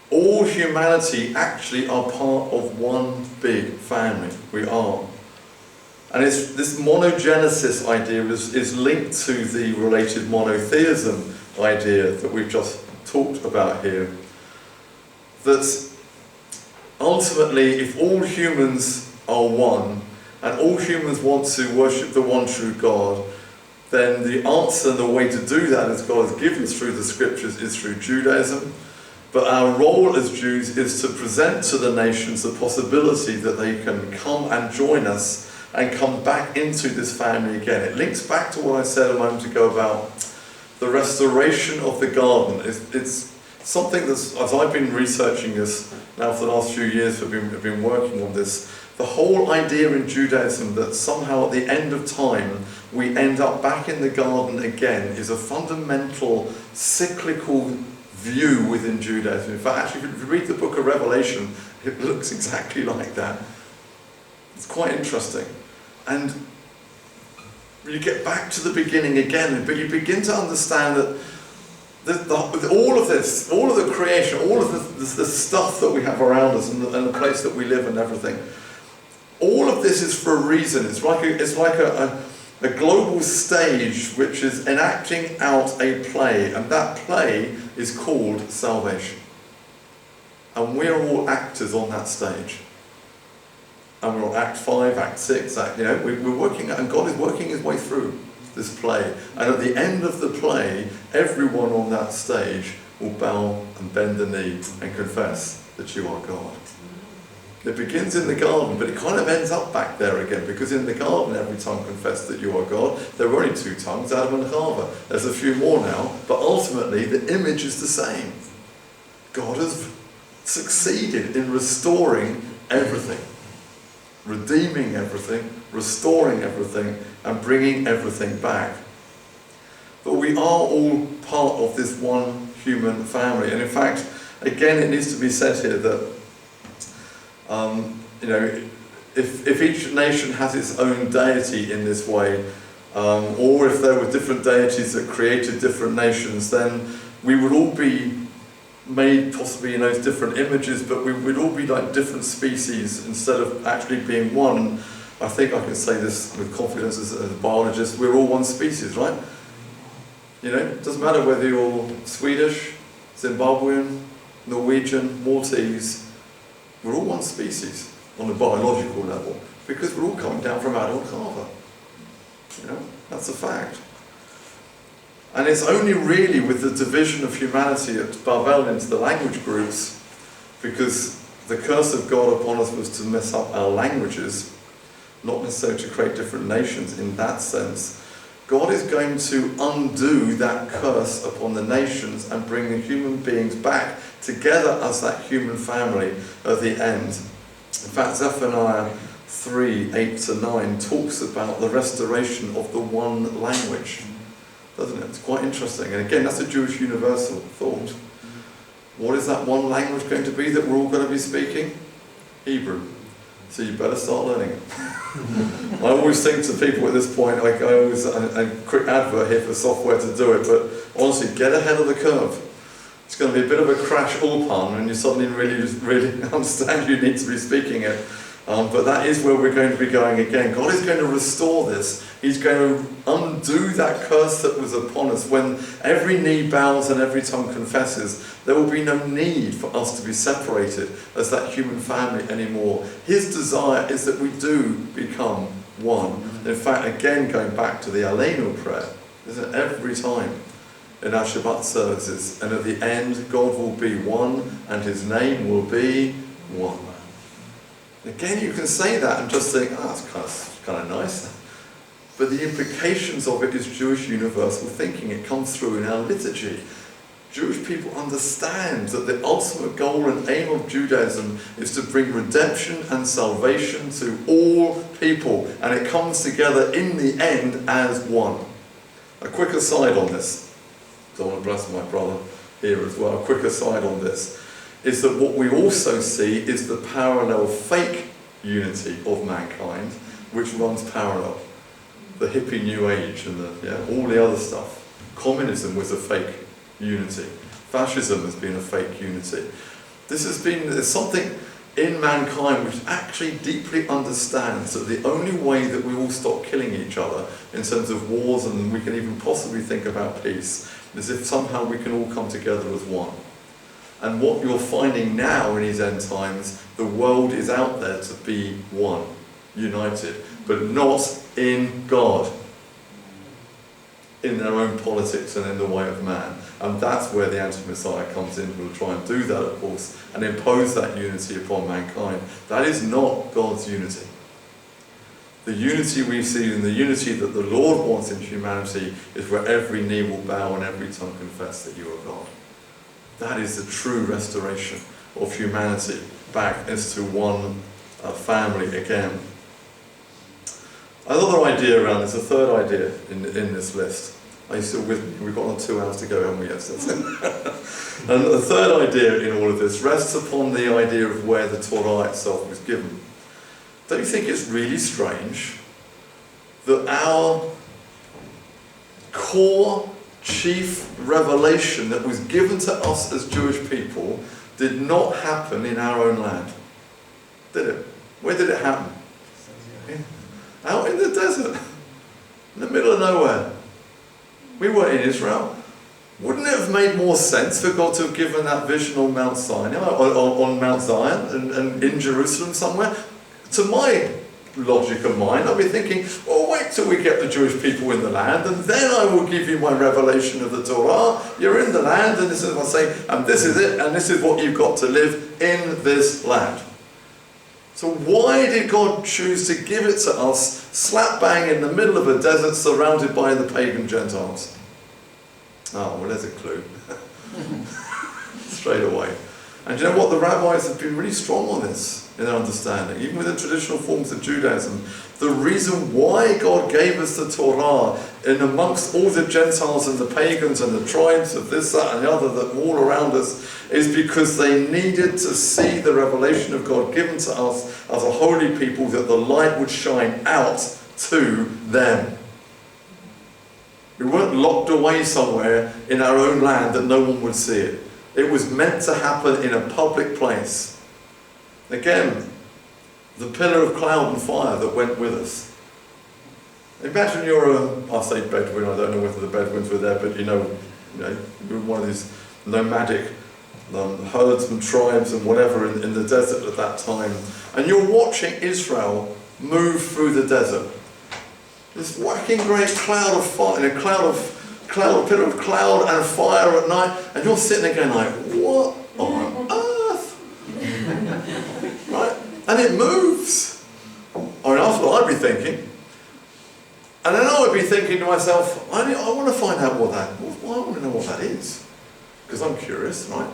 All humanity actually are part of one big family. We are. And it's, this monogenesis idea is linked to the related monotheism idea that we've just talked about here. That ultimately, if all humans are one, and all humans want to worship the one true God, then the answer and the way to do that, as God has given us through the scriptures, is through Judaism. But our role as Jews is to present to the nations the possibility that they can come and join us and come back into this family again. It links back to what I said a moment ago about the restoration of the garden. It's something that's, as I've been researching this now for the last few years, I've been working on this, the whole idea in Judaism that somehow at the end of time we end up back in the garden again is a fundamental cyclical view within Judaism. In fact, actually, if you read the book of Revelation, it looks exactly like that. It's quite interesting. And you get back to the beginning again, but you begin to understand that all of this, all of the creation, all of the stuff that we have around us and the place that we live and everything, all of this is for a reason. It's like a global stage which is enacting out a play, and that play is called salvation. And we're all actors on that stage. And we're on Act 5, Act 6, we're working, and God is working his way through this play. And at the end of the play, everyone on that stage will bow and bend the knee and confess that you are God. It begins in the garden, but it kind of ends up back there again, because in the garden every tongue confessed that you are God. There were only two tongues, Adam and Chava. There's a few more now, but ultimately the image is the same. God has succeeded in restoring everything, redeeming everything, restoring everything, and bringing everything back. But we are all part of this one human family. And in fact, again, it needs to be said here that, if each nation has its own deity in this way, or if there were different deities that created different nations, then we would all be made possibly in those different images, but we would all be like different species instead of actually being one. I think I can say this with confidence as a biologist, we're all one species, right? It doesn't matter whether you're Swedish, Zimbabwean, Norwegian, Maltese, we're all one species on a biological level, because we're all coming down from Adat Carver. That's a fact. And it's only really with the division of humanity at Babel into the language groups, because the curse of God upon us was to mess up our languages, not necessarily to create different nations in that sense. God is going to undo that curse upon the nations and bring the human beings back together as that human family at the end. In fact, Zephaniah 3:8-9 talks about the restoration of the one language, doesn't it? It's quite interesting. And again, that's a Jewish universal thought. What is that one language going to be that we're all going to be speaking? Hebrew. So you better start learning it. I always think to people at this point, like a quick advert here for software to do it, but honestly, get ahead of the curve. It's going to be a bit of a crash ulpan, and you suddenly really understand you need to be speaking it. But that is where we're going to be going again. God is going to restore this. He's going to undo that curse that was upon us. When every knee bows and every tongue confesses, there will be no need for us to be separated as that human family anymore. His desire is that we do become one. In fact, again, going back to the Aleinu prayer, isn't it? Every time in our Shabbat services, and at the end, God will be one and his name will be one. Again, you can say that and just think, that's kind of nice. But the implications of it is Jewish universal thinking. It comes through in our liturgy. Jewish people understand that the ultimate goal and aim of Judaism is to bring redemption and salvation to all people. And it comes together in the end as one. A quick aside on this. I want to bless my brother here as well. A quick aside on this is that what we also see is the parallel fake unity of mankind, which runs parallel. The hippie New Age and all the other stuff. Communism was a fake unity. Fascism has been a fake unity. There's something in mankind which actually deeply understands that the only way that we all stop killing each other in terms of wars, and we can even possibly think about peace, is if somehow we can all come together as one. And what you're finding now in these end times, the world is out there to be one, united, but not in God, in their own politics and in the way of man. And that's where the anti-Messiah comes in, will try and do that, of course, and impose that unity upon mankind. That is not God's unity. The unity we see, and the unity that the Lord wants in humanity, is where every knee will bow and every tongue confess that you are God. That is the true restoration of humanity back as to one family again. Another idea around this, a third idea in this list. Are you still with me? We've got on 2 hours to go, haven't we? Yes, that's it. And the third idea in all of this rests upon the idea of where the Torah itself was given. Don't you think it's really strange that our core chief revelation that was given to us as Jewish people did not happen in our own land? Did it? Where did it happen? Out in the desert, in the middle of nowhere. We weren't in Israel. Wouldn't it have made more sense for God to have given that vision on Mount Sinai, on Mount Zion, and in Jerusalem somewhere? To my logic of mind, I'll be thinking, well, wait till we get the Jewish people in the land, and then I will give you my revelation of the Torah. You're in the land, and this is what I'm saying, and this is it, and this is what you've got to live in this land. So why did God choose to give it to us slap bang in the middle of a desert surrounded by the pagan Gentiles? Oh, well, there's a clue. Straight away. And you know what? The rabbis have been really strong on this in their understanding, even within traditional forms of Judaism. The reason why God gave us the Torah in amongst all the Gentiles and the pagans and the tribes of this, that and the other that were all around us is because they needed to see the revelation of God given to us as a holy people, that the light would shine out to them. We weren't locked away somewhere in our own land that no one would see it. It was meant to happen in a public place. Again, the pillar of cloud and fire that went with us. Imagine you're I say Bedouin, I don't know whether the Bedouins were there, but you're one of these nomadic herdsmen, tribes and whatever in the desert at that time. And you're watching Israel move through the desert. This whacking great cloud of fire, a pillar of cloud and fire at night, and you're sitting there going like, what on earth? Right? And it moves. I mean, that's what I'd be thinking. And then I would be thinking to myself, I want to find out I want to know what that is. Because I'm curious, right?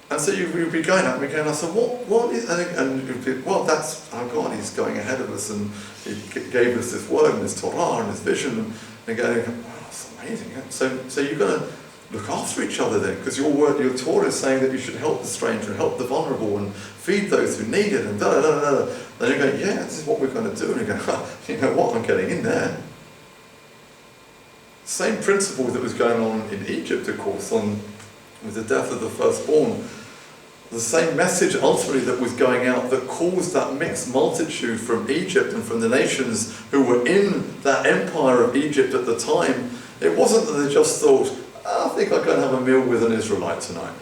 And so you'd be going up and going, I said, what is, and you'd be, well, that's our God, he's going ahead of us, and he gave us this word and this Torah and this vision, and going, wow, that's amazing. So you're going to look after each other then, because your Torah is saying that you should help the stranger and help the vulnerable and feed those who need it, and da da da da. Then you're going, yeah, this is what we're going to do. And you go, you know what, I'm getting in there. Same principle that was going on in Egypt, of course, with the death of the firstborn. The same message ultimately that was going out that caused that mixed multitude from Egypt and from the nations who were in that empire of Egypt at the time. It wasn't that they just thought, I think I'll go and have a meal with an Israelite tonight.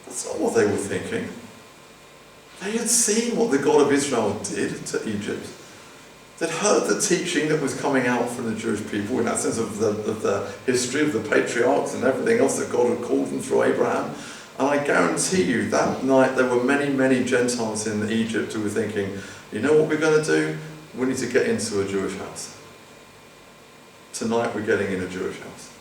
That's not what they were thinking. They had seen what the God of Israel did to Egypt. They'd heard the teaching that was coming out from the Jewish people, in that sense of the history of the patriarchs and everything else that God had called them through Abraham. And I guarantee you, that night there were many, many Gentiles in Egypt who were thinking, you know what we're going to do? We need to get into a Jewish house. Tonight we're getting in a Jewish house.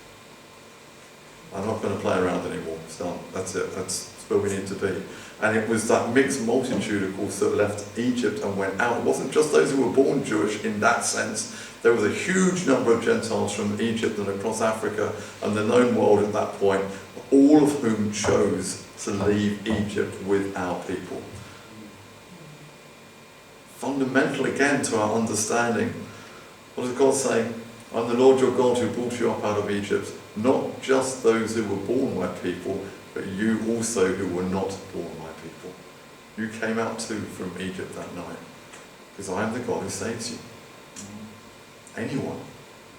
I'm not going to play around anymore. It's done. That's it. That's where we need to be. And it was that mixed multitude, of course, that left Egypt and went out. It wasn't just those who were born Jewish in that sense. There was a huge number of Gentiles from Egypt and across Africa and the known world at that point, all of whom chose to leave Egypt with our people. Fundamental again to our understanding. What does God say? I'm the Lord your God who brought you up out of Egypt. Not just those who were born my people, but you also who were not born my people. You came out too from Egypt that night. Because I am the God who saves you. Anyone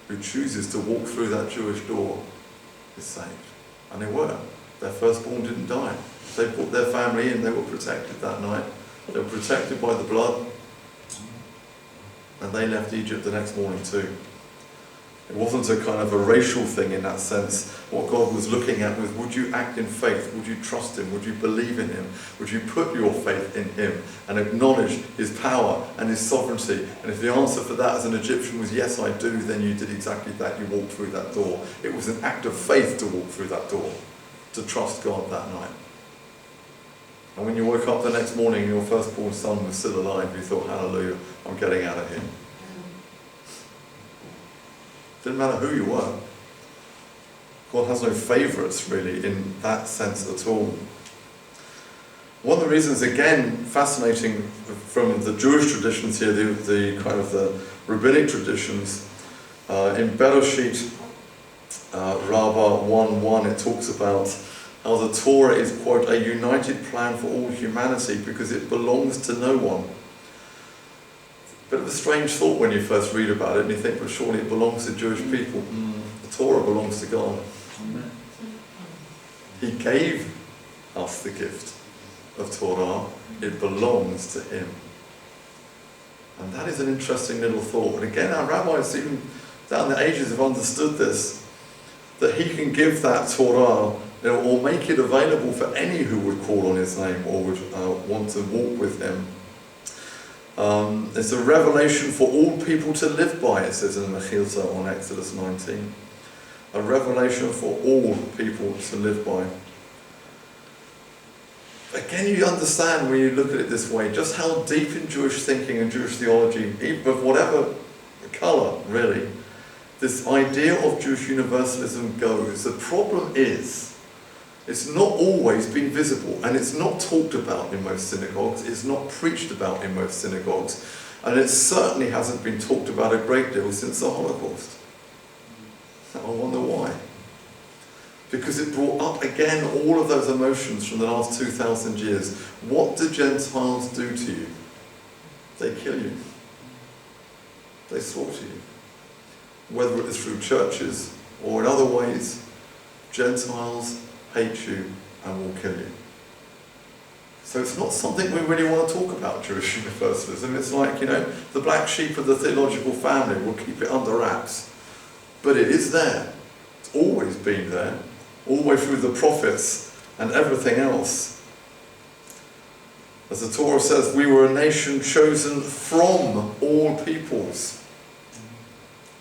who chooses to walk through that Jewish door is saved. And they were. Their firstborn didn't die. They brought their family in, they were protected that night. They were protected by the blood. And they left Egypt the next morning too. It wasn't a kind of a racial thing in that sense. What God was looking at was, would you act in faith? Would you trust him? Would you believe in him? Would you put your faith in him and acknowledge his power and his sovereignty? And if the answer for that as an Egyptian was, yes, I do, then you did exactly that. You walked through that door. It was an act of faith to walk through that door, to trust God that night. And when you woke up the next morning and your firstborn son was still alive, you thought, hallelujah, I'm getting out of here. Didn't matter who you were. God has no favourites really in that sense at all. One of the reasons, again, fascinating from the Jewish traditions here, the kind of the rabbinic traditions, in Bereshit Rabbah 1:1, it talks about how the Torah is, quote, a united plan for all humanity because it belongs to no one. Bit of a strange thought when you first read about it and you think, but surely it belongs to Jewish people. The Torah belongs to God. He gave us the gift of Torah. It belongs to him. And that is an interesting little thought. And again, our rabbis, even down the ages, have understood this, that he can give that Torah, or make it available for any who would call on his name or would want to walk with him. It's a revelation for all people to live by, it says in the Mechilta on Exodus 19. A revelation for all people to live by. again, you understand when you look at it this way, just how deep in Jewish thinking and Jewish theology, even of whatever colour, really, this idea of Jewish universalism goes. The problem is, it's not always been visible, and it's not talked about in most synagogues, it's not preached about in most synagogues, and it certainly hasn't been talked about a great deal since the Holocaust. I wonder why. Because it brought up again all of those emotions from the last 2,000 years. What do Gentiles do to you? They kill you. They slaughter you. Whether it is through churches or in other ways, Gentiles hate you and will kill you. So it's not something we really want to talk about, Jewish universalism. It's like, the black sheep of the theological family will keep it under wraps. But it is there. It's always been there, all the way through the prophets and everything else. As the Torah says, we were a nation chosen from all peoples.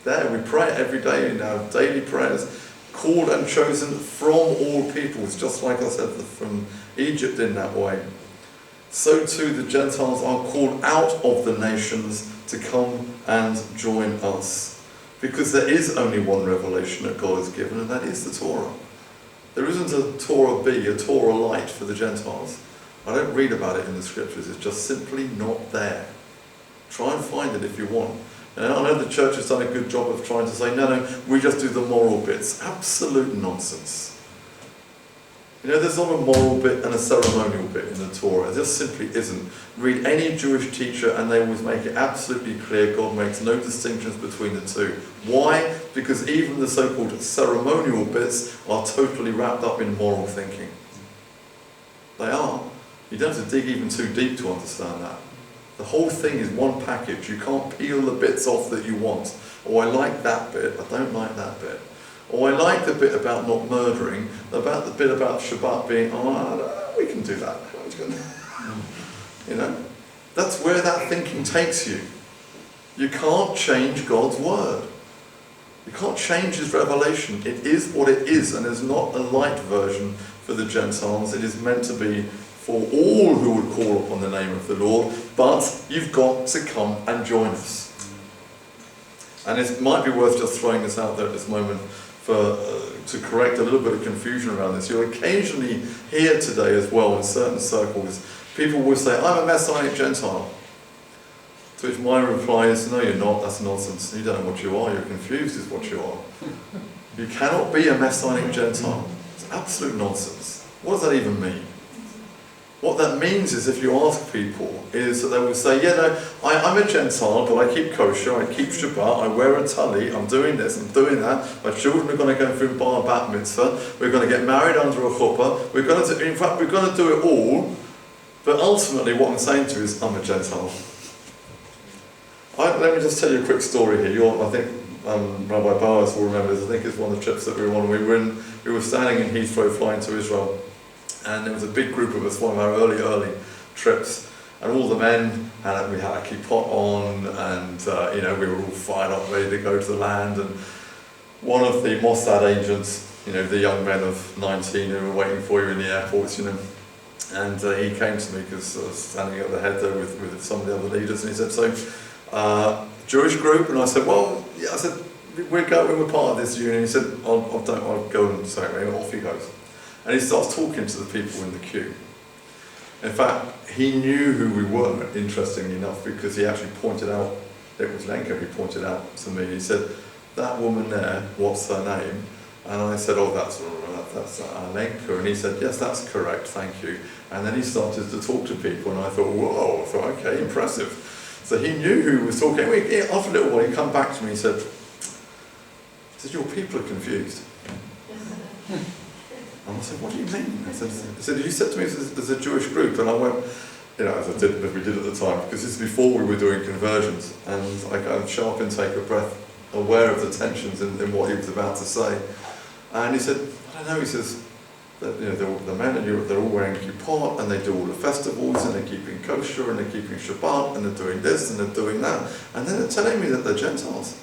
There, we pray every day in our daily prayers, called and chosen from all peoples, just like I said from Egypt in that way. So too the Gentiles are called out of the nations to come and join us. Because there is only one revelation that God has given, and that is the Torah. There isn't a Torah B, a Torah light for the Gentiles. I don't read about it in the scriptures, it's just simply not there. Try and find it if you want. And I know the church has done a good job of trying to say, no, we just do the moral bits. Absolute nonsense. There's not a moral bit and a ceremonial bit in the Torah. There just simply isn't. Read any Jewish teacher and they always make it absolutely clear God makes no distinctions between the two. Why? Because even the so-called ceremonial bits are totally wrapped up in moral thinking. They are. You don't have to dig even too deep to understand that. The whole thing is one package. You can't peel the bits off that you want. Oh, I like that bit, I don't like that bit. Or I like the bit about not murdering, about the bit about Shabbat being, we can do that. That's where that thinking takes you. You can't change God's word. You can't change his revelation. It is what it is, and there's not a light version for the Gentiles. It is meant to be for all who would call upon the name of the Lord, but you've got to come and join us. And it might be worth just throwing this out there at this moment to correct a little bit of confusion around this. You'll occasionally hear today as well in certain circles, people will say, I'm a Messianic Gentile. To which my reply is, no, you're not, that's nonsense. You don't know what you are, you're confused is what you are. You cannot be a Messianic Gentile. It's absolute nonsense. What does that even mean? What that means is, if you ask people, is that they will say, I'm a Gentile, but I keep kosher, I keep Shabbat, I wear a tali, I'm doing this, I'm doing that, my children are going to go through bar bat mitzvah, we're going to get married under a chuppah, we're going to do it all, but ultimately what I'm saying to you is, I'm a Gentile. Let me just tell you a quick story here. I think Rabbi Boaz will remember this. I think it's one of the trips that we were on. We were standing in Heathrow flying to Israel, and there was a big group of us, one of our early trips, and all the men, and we had a kippot on, and we were all fired up, ready to go to the land, and one of the Mossad agents, the young men of 19 who were waiting for you in the airports, and he came to me because I was standing at the head there with some of the other leaders, and he said, so, Jewish group? And I said, well, yeah, I said, we're part of this union. He said, I'll go and say, off he goes. And he starts talking to the people in the queue. In fact, he knew who we were, interestingly enough, because he actually pointed out, it was Lenka, he pointed out to me, he said, that woman there, what's her name? And I said, that's Lenka. And he said, yes, that's correct, thank you. And then he started to talk to people, and I thought, whoa, okay, impressive. So he knew who he was talking. After a little while, he come back to me and he said, your people are confused. And I said, what do you mean? I said, you said to me there's a Jewish group, and I went, as we did at the time, because this is before we were doing conversions, and I got a sharp intake of breath, aware of the tensions in what he was about to say. And he said, I don't know, he says, that the men in Europe, they're all wearing kippot, and they do all the festivals, and they're keeping kosher, and they're keeping Shabbat, and they're doing this, and they're doing that. And then they're telling me that they're Gentiles.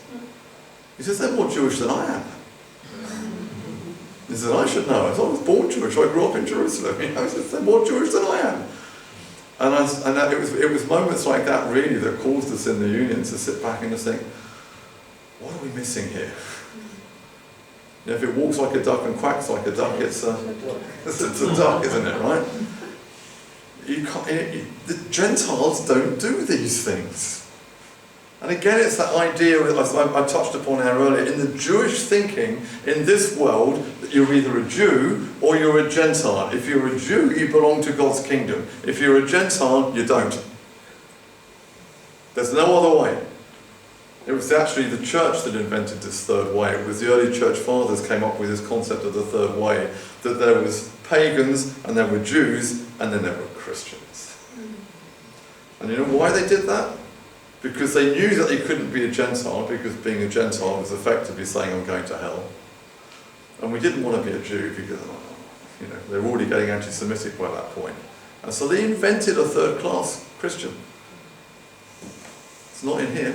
He says, they're more Jewish than I am. He said, I should know. I was born Jewish. I grew up in Jerusalem. He said, they're more Jewish than I am. And it was moments like that really that caused us in the union to sit back and just think, what are we missing here? If it walks like a duck and quacks like a duck, it's a duck, isn't it, right? The Gentiles don't do these things. And again, it's that idea, as I touched upon here earlier, in the Jewish thinking, in this world, that you're either a Jew or you're a Gentile. If you're a Jew, you belong to God's kingdom. If you're a Gentile, you don't. There's no other way. It was actually the church that invented this third way. It was the early church fathers came up with this concept of the third way, that there was pagans, and there were Jews, and then there were Christians. And you know why they did that? Because they knew that they couldn't be a Gentile, because being a Gentile was effectively saying, I'm going to hell. And we didn't want to be a Jew because, they were already getting anti-Semitic by that point. And so they invented a third-class Christian. It's not in here.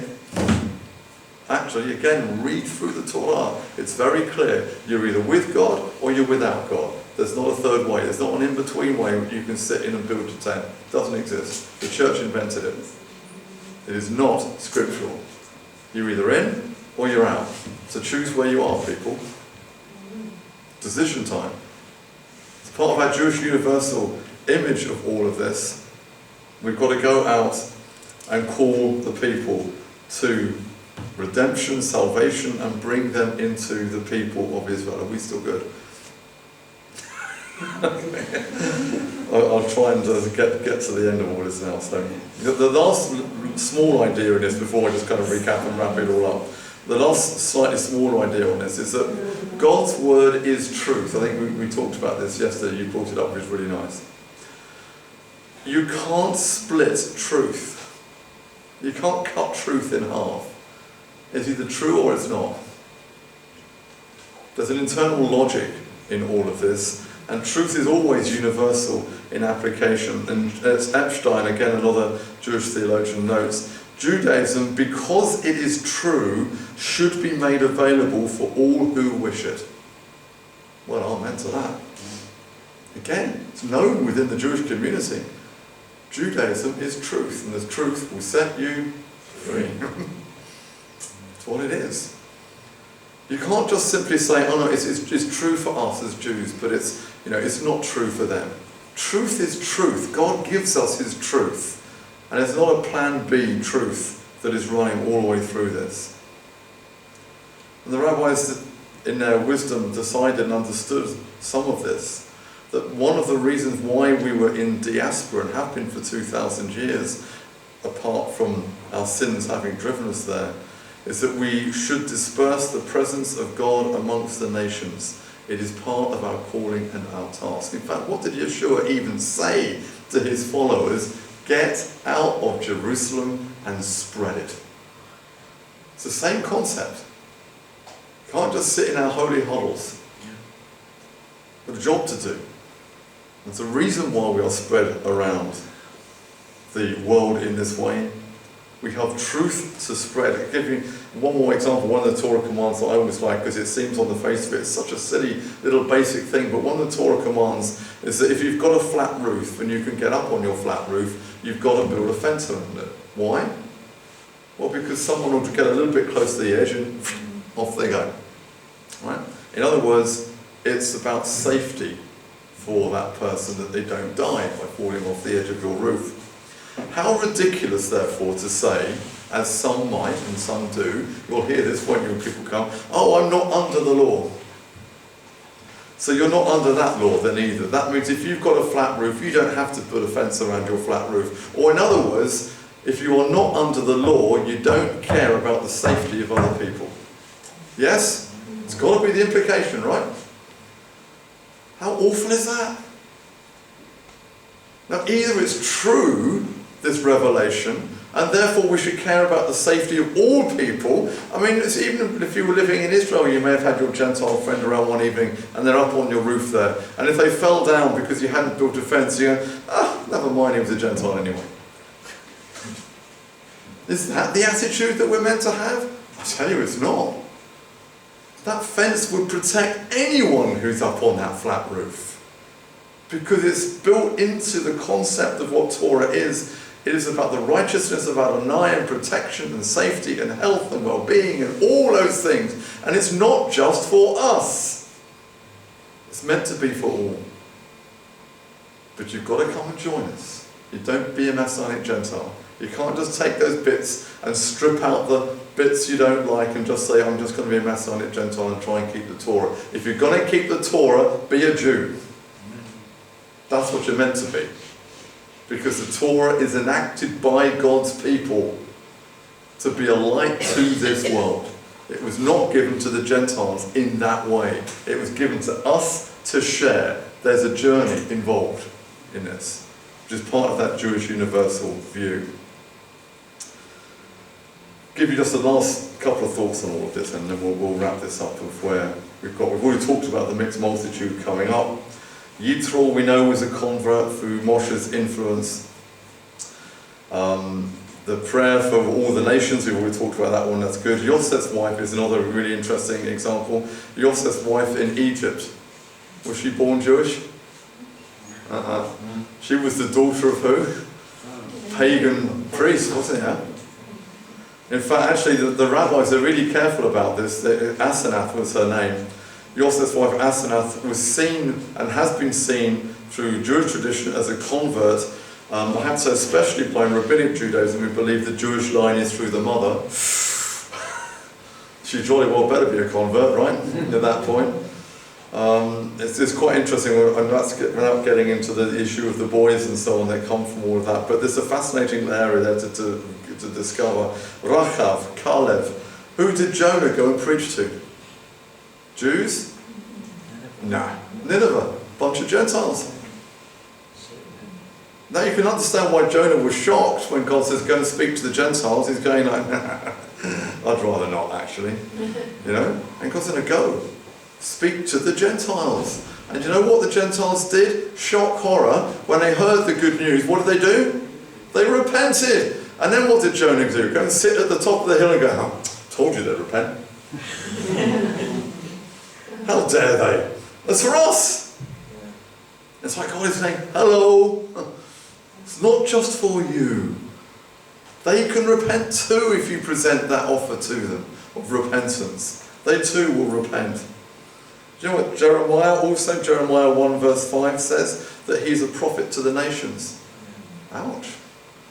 Actually, again, read through the Torah. It's very clear. You're either with God or you're without God. There's not a third way. There's not an in-between way where you can sit in and build a tent. It doesn't exist. The church invented it. It is not scriptural. You're either in or you're out. So choose where you are, people. Decision time. It's part of our Jewish universal image of all of this. We've got to go out and call the people to redemption, salvation, and bring them into the people of Israel. Are we still good? I'll try and get to the end of all this now. So the last small idea in this, before I just kind of recap and wrap it all up, the last slightly smaller idea on this is that God's word is truth. I think we talked about this yesterday. You brought it up, which is really nice. You can't split truth. You can't cut truth in half. It's either true or it's not. There's an internal logic in all of this, and truth is always universal in application. And as Epstein, again another Jewish theologian, notes, Judaism, because it is true, should be made available for all who wish it. Well, amen to that. Again, it's known within the Jewish community. Judaism is truth, and the truth will set you free. That's what it is. You can't just simply say, oh no, it's true for us as Jews, but it's not true for them. Truth is truth. God gives us his truth. And it's not a plan B truth that is running all the way through this. And the rabbis, in their wisdom, decided and understood some of this. That one of the reasons why we were in diaspora and have been for 2,000 years, apart from our sins having driven us there, is that we should disperse the presence of God amongst the nations. It is part of our calling and our task. In fact, what did Yeshua even say to his followers? Get out of Jerusalem and spread it. It's the same concept. You can't just sit in our holy huddles. We've got a job to do. There's a reason why we are spread around the world in this way. We have truth to spread. I'll give you one more example. One of the Torah commands that I always like, because it seems on the face of it, it's such a silly little basic thing, but one of the Torah commands is that if you've got a flat roof and you can get up on your flat roof, you've got to build a fence around it. Why? Well, because someone will get a little bit close to the edge and off they go. Right? In other words, it's about safety for that person, that they don't die by falling off the edge of your roof. How ridiculous, therefore, to say, as some might and some do, you'll hear this when people come, oh, I'm not under the law. So you're not under that law then either. That means if you've got a flat roof, you don't have to put a fence around your flat roof. Or in other words, if you are not under the law, you don't care about the safety of other people. Yes? It's got to be the implication, right? How awful is that? Now, either it's true, this revelation, and therefore we should care about the safety of all people. I mean, it's even if you were living in Israel, you may have had your Gentile friend around one evening and they're up on your roof there. And if they fell down because you hadn't built a fence, you go, never mind, he was a Gentile anyway. Is that the attitude that we're meant to have? I tell you, it's not. that fence would protect anyone who's up on that flat roof. Because it's built into the concept of what Torah is. It is about the righteousness of Adonai and protection and safety and health and well-being and all those things. And it's not just for us. It's meant to be for all. But you've got to come and join us. You don't be a Messianic Gentile. You can't just take those bits and strip out the bits you don't like and just say, I'm just going to be a Messianic Gentile and try and keep the Torah. If you're going to keep the Torah, be a Jew. That's what you're meant to be. Because the Torah is enacted by God's people to be a light to this world. It was not given to the Gentiles in that way. It was given to us to share. There's a journey involved in this, which is part of that Jewish universal view. Give you just the last couple of thoughts on all of this, and then we'll wrap this up with where we've already talked about the mixed multitude coming up. Yitro, we know, was a convert through Moshe's influence. The prayer for all the nations, we've already talked about that one, that's good. Yosef's wife is another really interesting example. Yosef's wife in Egypt, was she born Jewish? She was the daughter of who? Pagan priest, wasn't it? In fact, actually, the rabbis are really careful about this. Asenath was her name. Yosef's wife Asenath was seen and has been seen through Jewish tradition as a convert. I have to say, especially by Rabbinic Judaism, we believe the Jewish line is through the mother. She jolly well better be a convert, right? At that point. It's quite interesting, without getting into the issue of the boys and so on that come from all of that, but there's a fascinating area there to discover. Rachav, Caleb, who did Jonah go and preach to? Jews? Nah. Nineveh, bunch of Gentiles. Now you can understand why Jonah was shocked when God says, go and speak to the Gentiles. He's going like, I'd rather not actually. You know? And God's going to go. Speak to the Gentiles. And you know what the Gentiles did? Shock, horror. When they heard the good news, what did they do? They repented. And then what did Jonah do? Go and sit at the top of the hill and go, oh, told you they'd repent. How dare they? That's for us. It's like God is saying, hello. It's not just for you. They can repent too if you present that offer to them of repentance. They too will repent. Do you know what Jeremiah 1 verse 5 says? That he's a prophet to the nations. Ouch.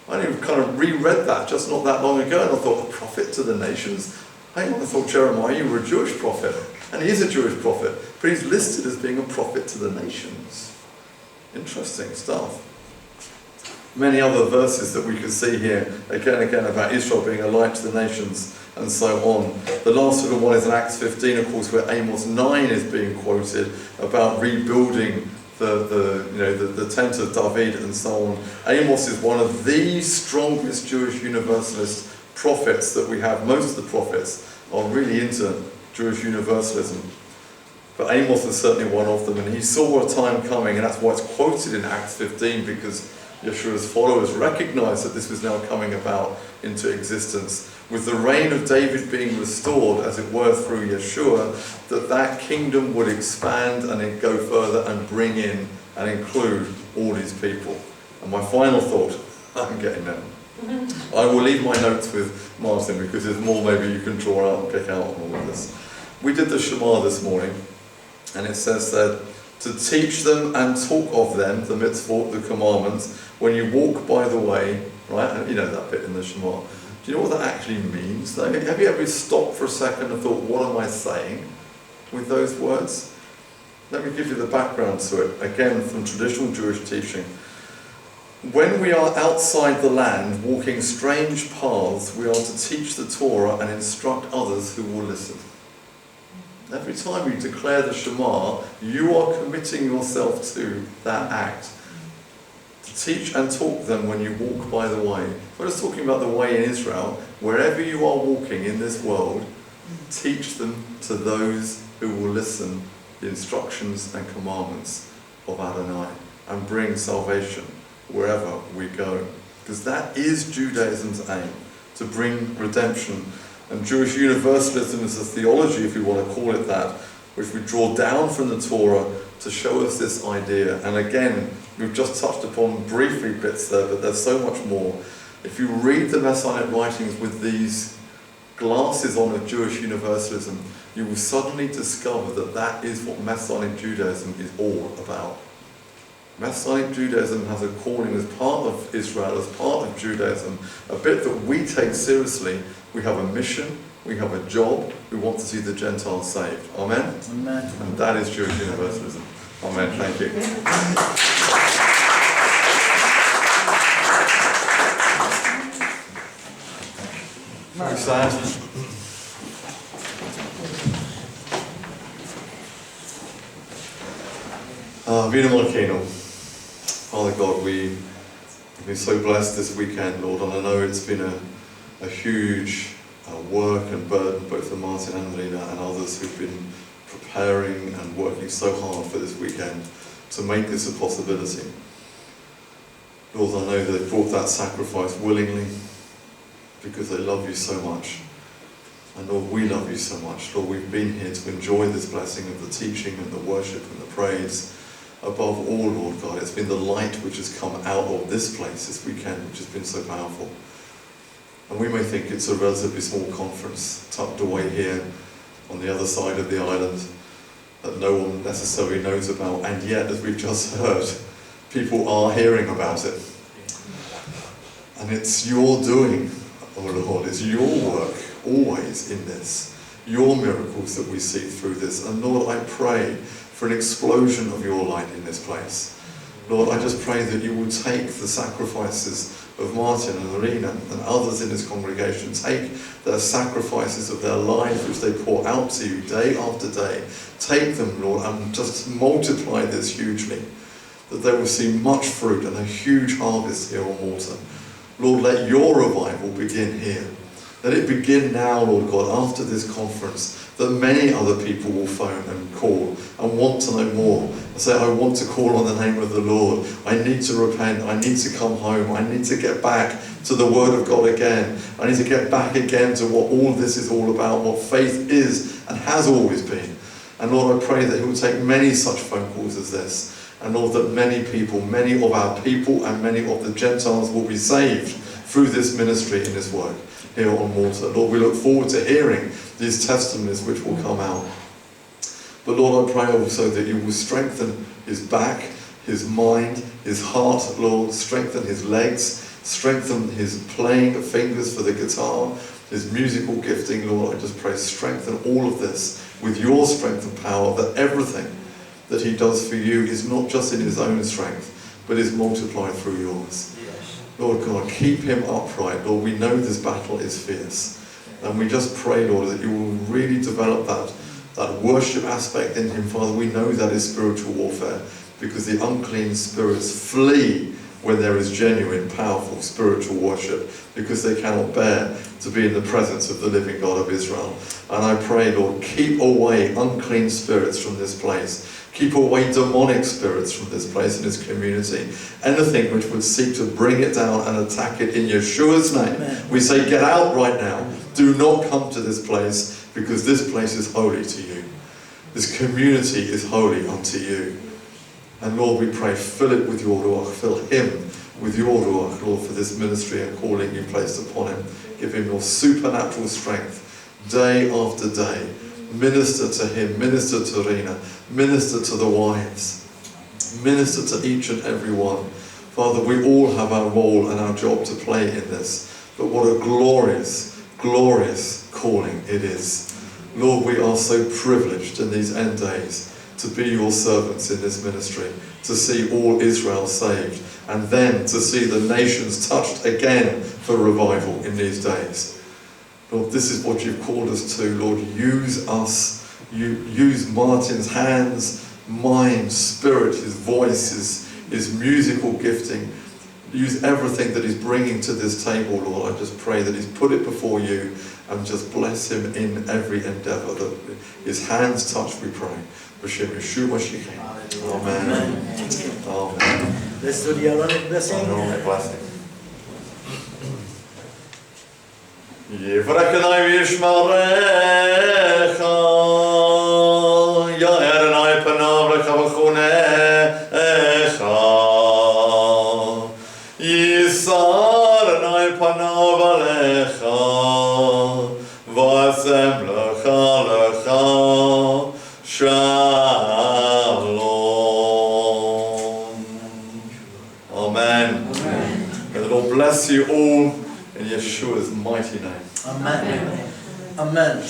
I only kind of reread that just not that long ago, and I thought, a prophet to the nations? Hang on, I thought, Jeremiah, you were a Jewish prophet. And he is a Jewish prophet, but he's listed as being a prophet to the nations. Interesting stuff. Many other verses that we can see here, again about Israel being a light to the nations, and so on. The last little one is in Acts 15, of course, where Amos 9 is being quoted about rebuilding the tent of David and so on. Amos is one of the strongest Jewish universalist prophets that we have. Most of the prophets are really into Jewish universalism. But Amos is certainly one of them, and he saw a time coming, and that's why it's quoted in Acts 15, because Yeshua's followers recognized that this was now coming about into existence. With the reign of David being restored, as it were, through Yeshua, that kingdom would expand and it go further and bring in and include all these people. And my final thought, I'm getting there. I will leave my notes with Martin because there's more maybe you can draw out and pick out on all of this. We did the Shema this morning, and it says that to teach them and talk of them, the mitzvot, the commandments, when you walk by the way, right? And you know that bit in the Shema. Do you know what that actually means, though? Have you ever stopped for a second and thought, what am I saying with those words? Let me give you the background to it, again from traditional Jewish teaching. When we are outside the land, walking strange paths, we are to teach the Torah and instruct others who will listen. Every time you declare the Shema, you are committing yourself to that act. To teach and talk them when you walk by the way. We're just talking about the way in Israel. Wherever you are walking in this world, teach them to those who will listen the instructions and commandments of Adonai and bring salvation wherever we go. Because that is Judaism's aim, to bring redemption And Jewish universalism is a theology, if we want to call it that, which we draw down from the Torah to show us this idea. And again, we've just touched upon briefly bits there, but there's so much more. If you read the Messianic writings with these glasses on of Jewish universalism, you will suddenly discover that that is what Messianic Judaism is all about. Messianic Judaism has a calling as part of Israel, as part of Judaism, a bit that we take seriously. We have a mission, we have a job, we want to see the Gentiles saved. Amen? Amen. And that is Jewish universalism. Amen. Thank you. Very sad. Vino Malachino. Father God, we've been so blessed this weekend, Lord, and I know it's been a huge work and burden both for Martin and Marina and others who've been preparing and working so hard for this weekend to make this a possibility. Lord, I know they've brought that sacrifice willingly because they love you so much. And Lord, we love you so much. Lord, we've been here to enjoy this blessing of the teaching and the worship and the praise. Above all, Lord God, it's been the light which has come out of this place this weekend, which has been so powerful. And we may think it's a relatively small conference tucked away here on the other side of the island that no one necessarily knows about, and yet, as we've just heard, people are hearing about it. And it's your doing, oh Lord, it's your work always in this, your miracles that we see through this. And Lord, I pray for an explosion of your light in this place. Lord, I just pray that you will take the sacrifices of Martin and Arena and others in this congregation, take their sacrifices of their lives which they pour out to you day after day, take them, Lord, and just multiply this hugely, that they will see much fruit and a huge harvest here on Malta. Lord, let your revival begin here. Let it begin now, Lord God, after this conference, that many other people will phone and call and want to know more. And say, I want to call on the name of the Lord. I need to repent. I need to come home. I need to get back to the Word of God again. I need to get back again to what all this is all about, what faith is and has always been. And Lord, I pray that He will take many such phone calls as this. And Lord, that many people, many of our people and many of the Gentiles will be saved through this ministry and this work here on Malta. Lord, we look forward to hearing these testimonies which will come out. But Lord, I pray also that you will strengthen his back, his mind, his heart, Lord, strengthen his legs, strengthen his playing fingers for the guitar, his musical gifting, Lord. I just pray strengthen all of this with your strength and power, that everything that he does for you is not just in his own strength, but is multiplied through yours. Lord God, keep him upright. Lord, we know this battle is fierce. And we just pray, Lord, that you will really develop that worship aspect in him. Father, we know that is spiritual warfare, because the unclean spirits flee when there is genuine, powerful spiritual worship, because they cannot bear to be in the presence of the living God of Israel. And I pray, Lord, keep away unclean spirits from this place. Keep away demonic spirits from this place and this community. Anything which would seek to bring it down and attack it in Yeshua's name. Amen. We say, get out right now. Do not come to this place, because this place is holy to you. This community is holy unto you. And Lord, we pray, fill it with your Ruach. Fill him with your Ruach, Lord, for this ministry and calling you placed upon him. Give him your supernatural strength day after day. Minister to him, minister to Rena, minister to the wives, minister to each and every one. Father, we all have our role and our job to play in this, but what a glorious, glorious calling it is. Lord, we are so privileged in these end days to be your servants in this ministry, to see all Israel saved, and then to see the nations touched again for revival in these days. Lord, this is what you've called us to. Lord, use us. Use Martin's hands, mind, spirit, his voice, his musical gifting. Use everything that he's bringing to this table, Lord. I just pray that he's put it before you, and just bless him in every endeavor that his hands touch, we pray. B'Shem Yeshua Mashiach. Amen. Amen. Let's do the Aaronic blessing. Aaronic blessing. יברך אדוני וישמרך, יאר אדוני פניו לך וחונך, יישא אדוני פניו עליך, וישם לך shalom. Amen. May the Lord bless you all in Yeshua's mighty name. Amen. Amen.